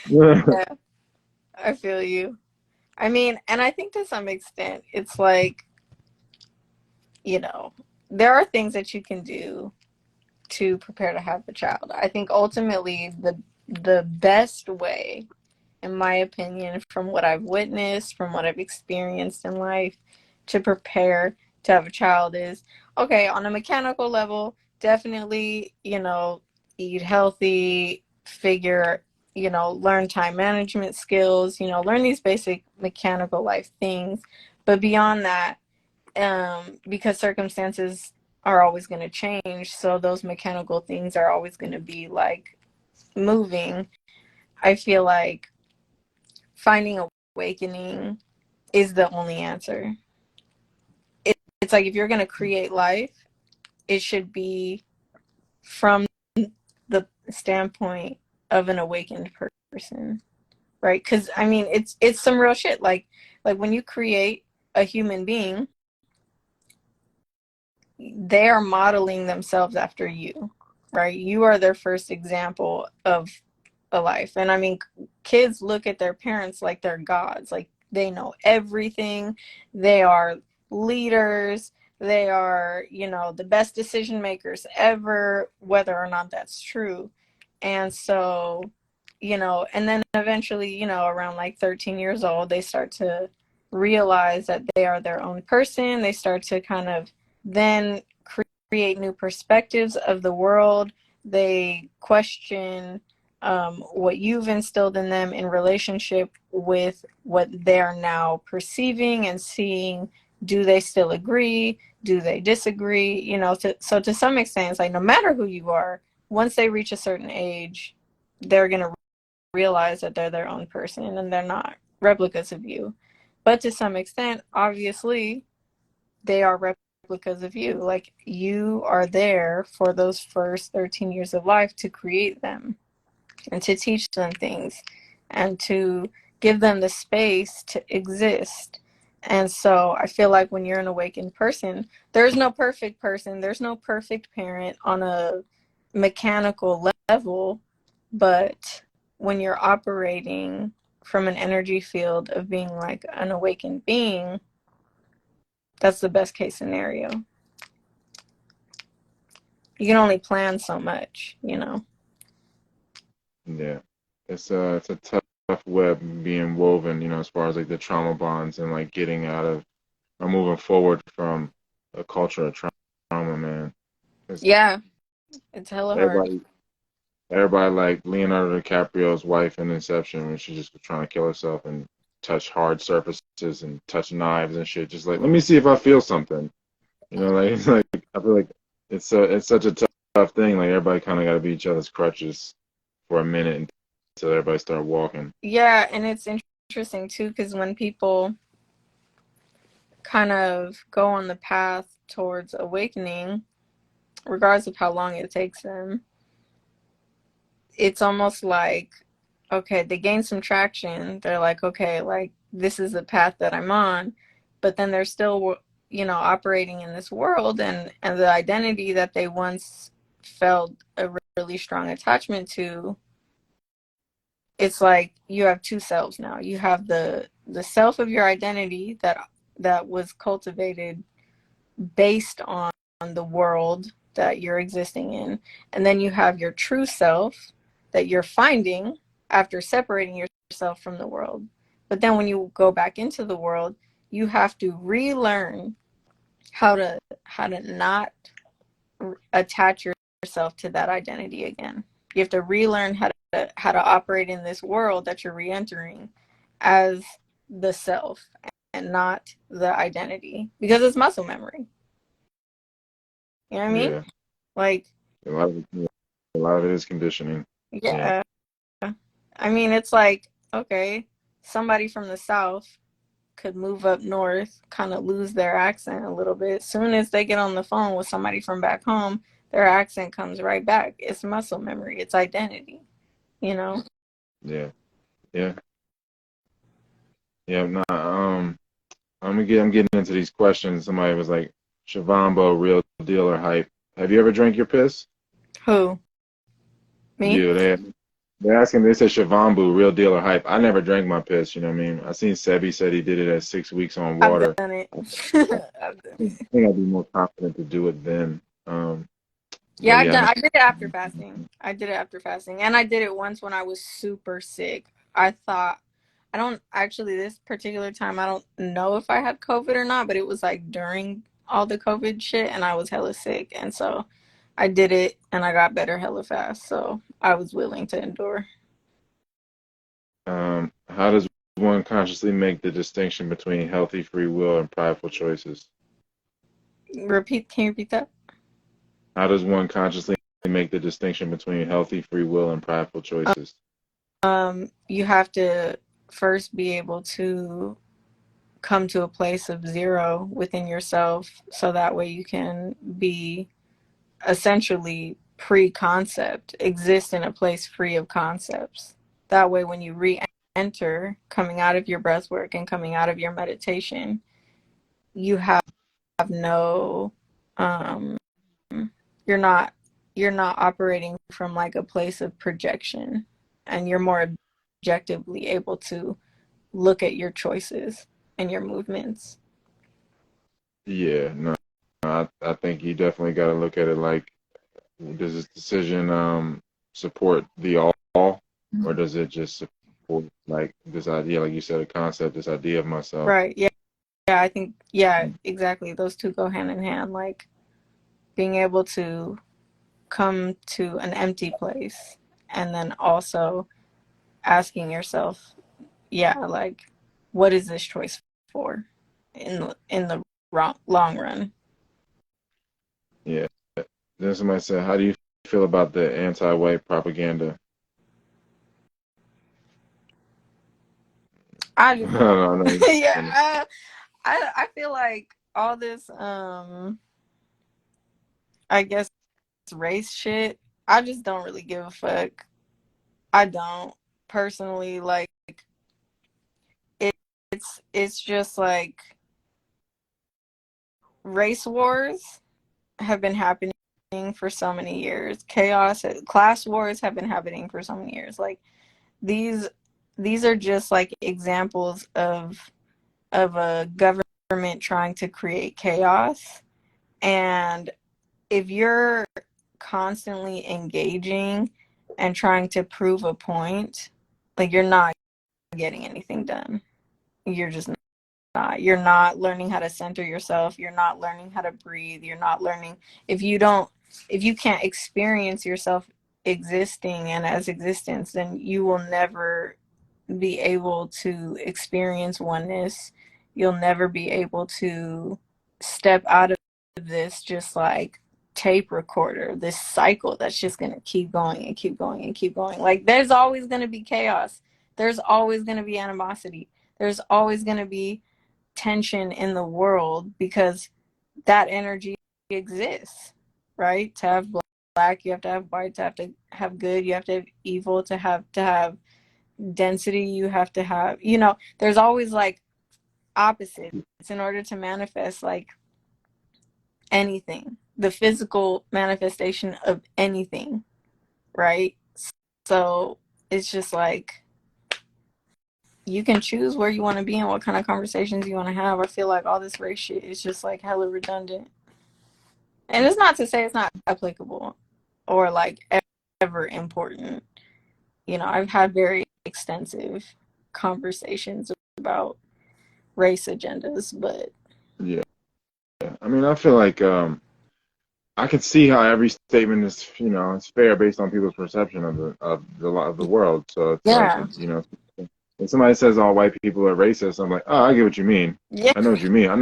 Yeah, I feel you. I mean, and I think to some extent, it's like, you know, there are things that you can do to prepare to have a child. I think ultimately the best way, in my opinion, from what I've witnessed, from what I've experienced in life, to prepare to have a child is okay, on a mechanical level, definitely, eat healthy, figure, learn time management skills, learn these basic mechanical life things. But beyond that, because circumstances are always going to change, so those mechanical things are always going to be like moving. I feel like finding awakening is the only answer. It's like if you're going to create life, it should be from the standpoint of an awakened person, right? Because I mean, it's some real shit. Like when you create a human being, they are modeling themselves after you, right? You are their first example of a life. And I mean, kids look at their parents like they're gods. Like they know everything. They are leaders. They are, the best decision makers ever, whether or not that's true. And so, and then eventually, around like 13 years old, they start to realize that they are their own person. They start to kind of then create new perspectives of the world. They question what you've instilled in them in relationship with what they're now perceiving and seeing. Do they still agree? Do they disagree? So to some extent, it's like no matter who you are, once they reach a certain age, they're going to realize that they're their own person and they're not replicas of you. But to some extent, obviously, they are replicas of you. Like you are there for those first 13 years of life to create them and to teach them things and to give them the space to exist. And so I feel like when you're an awakened person, there's no perfect person, there's no perfect parent on a mechanical level, but when you're operating from an energy field of being like an awakened being, that's the best case scenario. You can only plan so much, you know. Yeah, it's a tough web being woven, as far as like the trauma bonds and like getting out of or moving forward from a culture of trauma, man. 'Cause Yeah, it's hella hard. everybody, everybody like Leonardo DiCaprio's wife in Inception when she just was trying to kill herself and touch hard surfaces and touch knives and shit. Just like, let me see if I feel something. Like it's like I feel like it's such a tough thing. Like everybody kind of got to be each other's crutches for a minute until everybody start walking. Yeah, and it's interesting too because when people kind of go on the path towards awakening, regardless of how long it takes them, it's almost like, okay, they gain some traction. They're like, okay, like this is the path that I'm on, but then they're still, operating in this world, and the identity that they once felt a really strong attachment to. It's like you have two selves now. You have the self of your identity that was cultivated based on the world that you're existing in. And then you have your true self that you're finding after separating yourself from the world. But then when you go back into the world, you have to relearn how to not attach yourself to that identity again. You have to relearn how to operate in this world that you're re-entering as the self and not the identity, because it's muscle memory. You know what I mean? Yeah, Like, a lot of it is conditioning. Yeah, yeah. I mean, it's like, okay, somebody from the South could move up north, kind of lose their accent a little bit. Soon as they get on the phone with somebody from back home, their accent comes right back. It's muscle memory, it's identity, you know? yeah, yeah, yeah. Nah, I'm getting into these questions. Somebody was like, Shavambo, real deal or hype? Have you ever drank your piss? Who? Me? You. They're asking. They said Shavambu, real deal or hype? I never drank my piss. You know what I mean? I seen Sebi said he did it at 6 weeks on I've water. done it. I I've done think it. I'd be more confident to do it then. But Yeah, yeah, I I did it after fasting. I did it after fasting. And I did it once when I was super sick. I thought, I don't actually, this particular time, I don't know if I had COVID or not, but it was like during all the COVID shit and I was hella sick. And so I did it and I got better hella fast. So I was willing to endure. how does one consciously make the distinction between healthy free will and prideful choices? Can you repeat that? How does one consciously make the distinction between healthy free will and prideful choices? You have to first be able to come to a place of zero within yourself so that way you can be essentially pre-concept, exist in a place free of concepts. That way when you re-enter, coming out of your breath work and coming out of your meditation, you have no um you're not you're not operating from like a place of projection, and you're more objectively able to look at your choices and your movements. Yeah, no, I think you definitely got to look at it like, does this decision support the all, or does it just support like this idea, like you said, a concept, this idea of myself? Right. Yeah. Yeah, I think, yeah, exactly. Those two go hand in hand. Like being able to come to an empty place and then also asking yourself, yeah, like what is this choice for in the long run? Yeah. Then somebody said, how do you feel about the anti-white propaganda? I I just feel like don't know. yeah, I feel like all this I guess race shit, I just don't really give a fuck. I don't personally like it, it's just like race wars have been happening for so many years. Chaos, class wars have been happening for so many years. Like these these are just like examples of a government trying to create chaos. And if you're constantly engaging and trying to prove a point, like you're not getting anything done. You're just not. You're not learning how to center yourself. You're not learning how to breathe. You're not learning if you don't if you can't experience yourself existing and as existence, then you will never be able to experience oneness. You'll never be able to step out of this just like tape recorder, this cycle that's just going to keep going and keep going and keep going. Like there's always going to be chaos. There's always going to be animosity. There's always going to be tension in the world because that energy exists, right? To have black, you have to have white, to have good, you have to have evil, to have density, you have to have, there's always like opposites in order to manifest like anything, the physical manifestation of anything, right? So it's just like you can choose where you want to be and what kind of conversations you want to have. I feel like all this race shit is just like hella redundant. And it's not to say it's not applicable or like ever important. I've had very extensive conversations about race agendas, but Yeah. I mean, I feel like I can see how every statement is, it's fair based on people's perception of the world. So it's like, yeah, when somebody says all white people are racist, I'm like, oh, I get what you mean. yeah, I know what you mean. I'm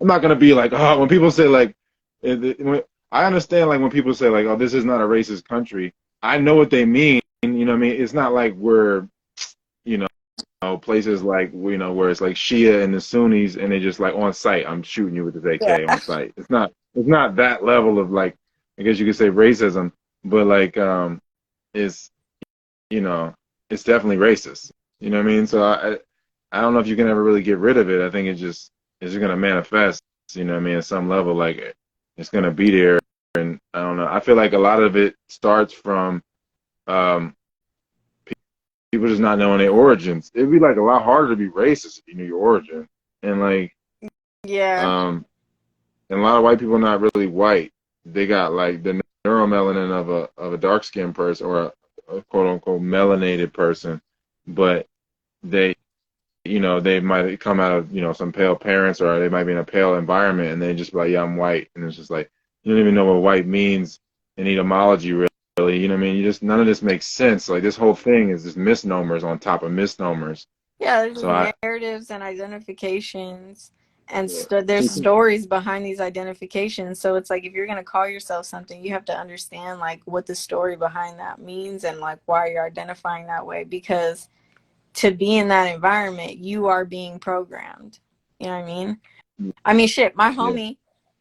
not gonna be like, oh, when people say like, I understand like when people say like, oh, this is not a racist country. I know what they mean. You know what I mean? It's not like we're, you places like where it's like Shia and the Sunnis and they just like on site, I'm shooting you with this yeah. AK on site. It's not that level of like, I guess you could say racism, but like it's you know it's definitely racist. You know what I mean? So I don't know if you can ever really get rid of it. I think it's just gonna manifest. You know what I mean? At some level, like it's gonna be there, and I don't know. I feel like a lot of it starts from um people just not knowing their origins. It'd be like a lot harder to be racist if you knew your origin. And like, Yeah, and a lot of white people are not really white. They got like the neuromelanin of a dark skinned person or a quote unquote melanated person, but they they might come out of some pale parents or they might be in a pale environment and they just be like, yeah, I'm white, and it's just like you don't even know what white means in etymology really. You know what I mean? You just none of this makes sense. Like this whole thing is just misnomers on top of misnomers. yeah. There's So just narratives and identifications, and Yeah. there's stories behind these identifications. So it's like if you're gonna call yourself something, you have to understand like what the story behind that means and like why you're identifying that way. Because to be in that environment, you are being programmed. You know what I mean? I mean, shit. Yeah.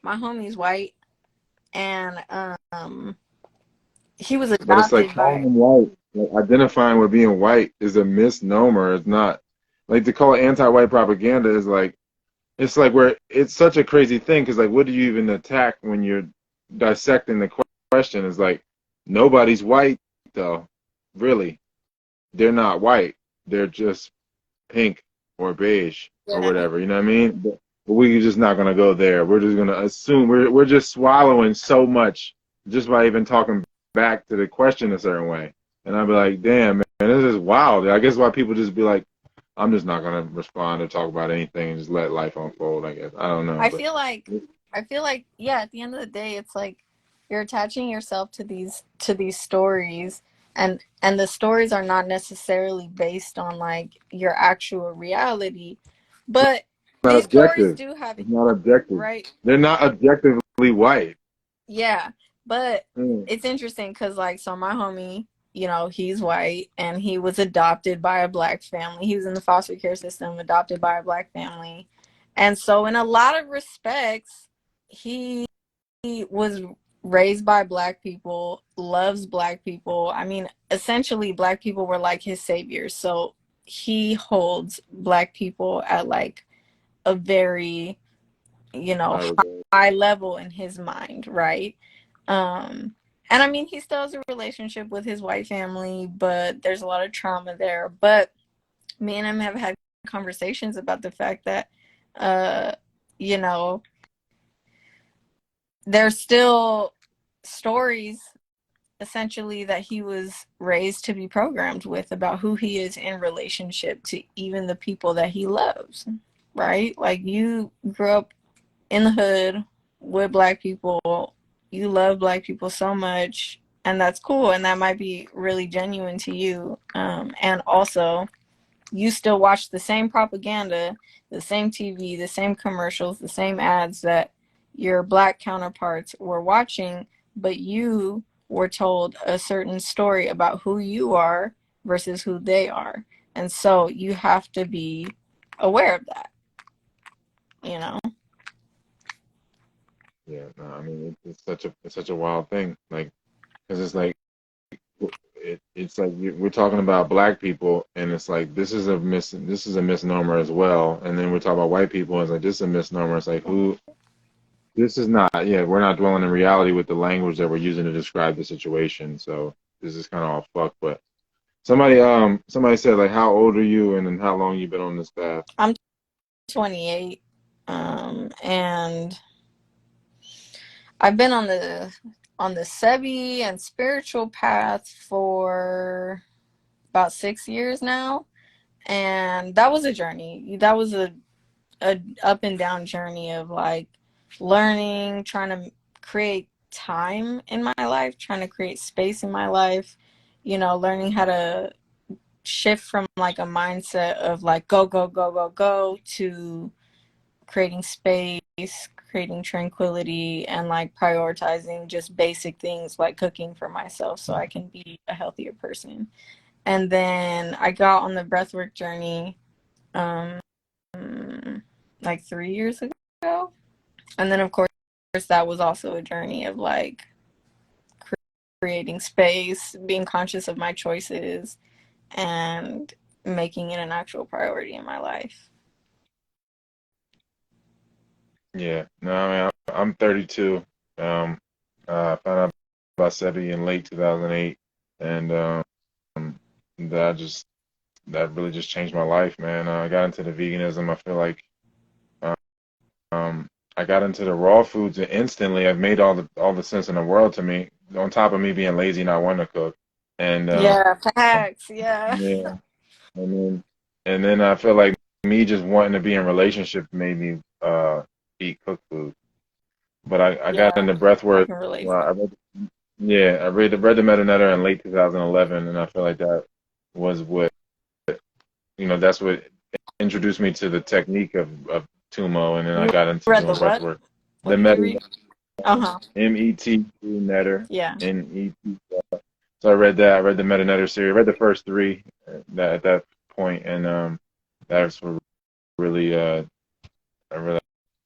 My homie's white, and he was But it's like adopted calling by. them white, like identifying with being white is a misnomer. It's not like to call it anti-white propaganda is like it's like where it's such a crazy thing because like what do you even attack when you're dissecting the question? Is like nobody's white though, really. They're not white. They're just pink or beige or Yeah. whatever. You know what I mean? But we're just not gonna go there. We're just gonna assume we're just swallowing so much just by even talking back to the question a certain way. And I'd be like, damn, man, this is wild. I guess why people just be like, I'm just not gonna respond or talk about anything and just let life unfold. I guess I don't know, I but feel like yeah, at the end of the day it's like you're attaching yourself to these stories, and the stories are not necessarily based on like your actual reality, but not these stories objective. do have It's not objective. right. They're not objectively white. Yeah, but Mm. it's interesting because like so my homie, he's white and he was adopted by a black family. He was in the foster care system, adopted by a black family. And so in a lot of respects, he was raised by black people, loves black people. I mean, essentially black people were like his saviors. So he holds black people at like a very you know, high regard. high level in his mind, right? Um, and I mean, he still has a relationship with his white family, but there's a lot of trauma there. But me and him have had conversations about the fact that, uh, you know, there's still stories essentially that he was raised to be programmed with about who he is in relationship to even the people that he loves, right? Like you grew up in the hood with black people, you love black people so much, and that's cool, and that might be really genuine to you. And also, you still watch the same propaganda, the same TV, the same commercials, the same ads that your black counterparts were watching, but you were told a certain story about who you are versus who they are. And so you have to be aware of that, you know? Yeah, no, I mean it's such a wild thing, like because it's like it's like we're talking about black people, and it's like this is a misnomer as well, and then we're talking about white people, and it's like this is a misnomer. It's like who this is not. Yeah, we're not dwelling in reality with the language that we're using to describe the situation. So this is kind of all fucked. But somebody said like how old are you, and then how long you been on this path? I'm 28, and I've been on the Sebi and spiritual path for about 6 years now, and that was a journey. That was a up and down journey of like learning, trying to create time in my life, trying to create space in my life, you know, learning how to shift from like a mindset of like go go go go go to creating space, creating tranquility, and like prioritizing just basic things like cooking for myself so I can be a healthier person. And then I got on the breathwork journey um, like 3 years ago. And then, of course, that was also a journey of like creating space, being conscious of my choices, and making it an actual priority in my life. Yeah, no, I mean I'm 32. Found out about SEBI in late 2008, and that just that really just changed my life, man. I got into the veganism. I feel like I got into the raw foods and instantly. I've made all the sense in the world to me. On top of me being lazy and not wanting to cook, and Yeah, facts. Yeah. yeah, and then I feel like me just wanting to be in relationship made me eat cooked food. But I got Yeah, into breath I work. can relate Well, to that. I read the Meta Netter in late 2011, and I feel like that was what that's what introduced me to the technique of Tumo, and then I You got into read the doing breath what? work. What The did you Meta read? Uh huh. MET Netter Yeah. NET. So I read that. I read the Meta Netter series. I read the first three at that point, and that's what really I really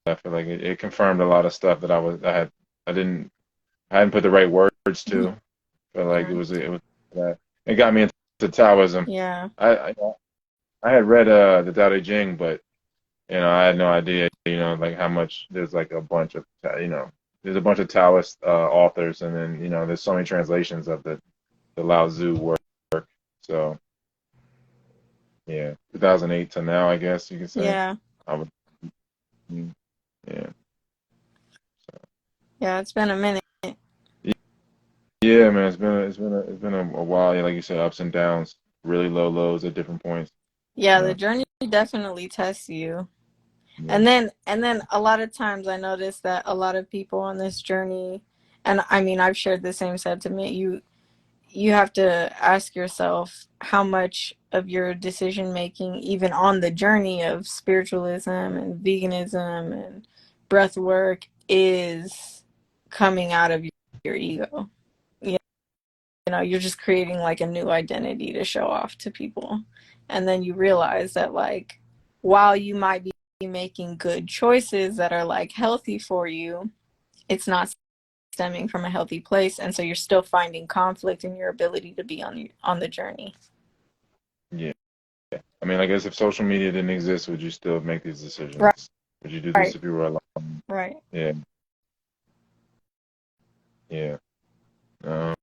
I feel like it confirmed a lot of stuff that I hadn't put the right words to. Felt like Yeah. it was that it got me into Taoism. Yeah. I I, I had read the Tao Te Ching, but I had no idea like how much there's like a bunch of there's a bunch of Taoist authors, and then there's so many translations of the Lao Tzu work. So yeah, 2008 to now, I guess you could say. Yeah. I would, mm, yeah. Yeah. It's been a minute. Yeah, man, it's been a while. Yeah, like you said, ups and downs, really low lows at different points. Yeah, the Yeah, journey definitely tests you. yeah, And then a lot of times I notice that a lot of people on this journey, and I mean I've shared the same sentiment, you have to ask yourself how much of your decision making, even on the journey of spiritualism and veganism and breath work, is coming out of your ego. You know, you're just creating like a new identity to show off to people. And then you realize that, like, while you might be making good choices that are like healthy for you, it's not stemming from a healthy place. And so you're still finding conflict in your ability to be on the journey. yeah. I mean, I guess if social media didn't exist, would you still make these Right. decisions? Would you do this if you were alive? Right. Yeah, yeah. Um,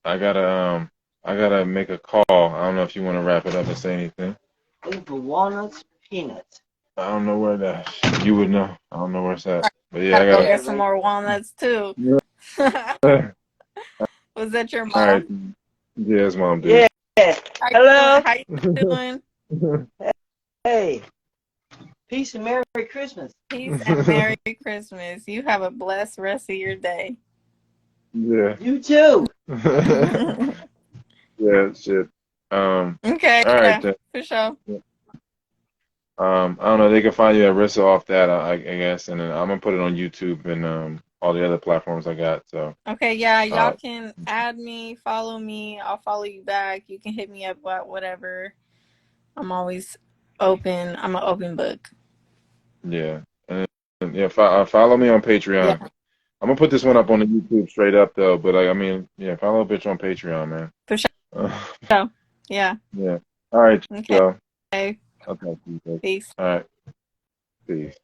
I gotta I gotta make a call. I don't know if you want to wrap it up and say anything. Looking for walnuts, peanuts. I don't know where that. You would know. I don't know where it's at. But yeah, I Gotta go gotta. Yeah, get some right. more walnuts too. Yeah. Was that your All right. mom? Yeah, it's mom, dude. Yeah. How you doing? Hello. How you doing? Hey. Peace and Merry Christmas. Peace and Merry Christmas. You have a blessed rest of your day. Yeah. You too. Yeah, shit. Okay, All right yeah, then. for sure. I don't know. They can find you at Rissa off that, I guess, and then I'm gonna put it on YouTube and all the other platforms I got. So, Okay, yeah, y'all uh, can add me, follow me. I'll follow you back. You can hit me up about whatever. I'm always open. I'm an open book. yeah, and yeah, follow me on Patreon. Yeah, I'm gonna put this one up on the YouTube straight up though, but I mean, yeah, follow a bitch on Patreon, man. for Uh, sure. Yeah. yeah. All right, Okay. Joe. I'll talk to you. Guys. Peace. All right. Peace.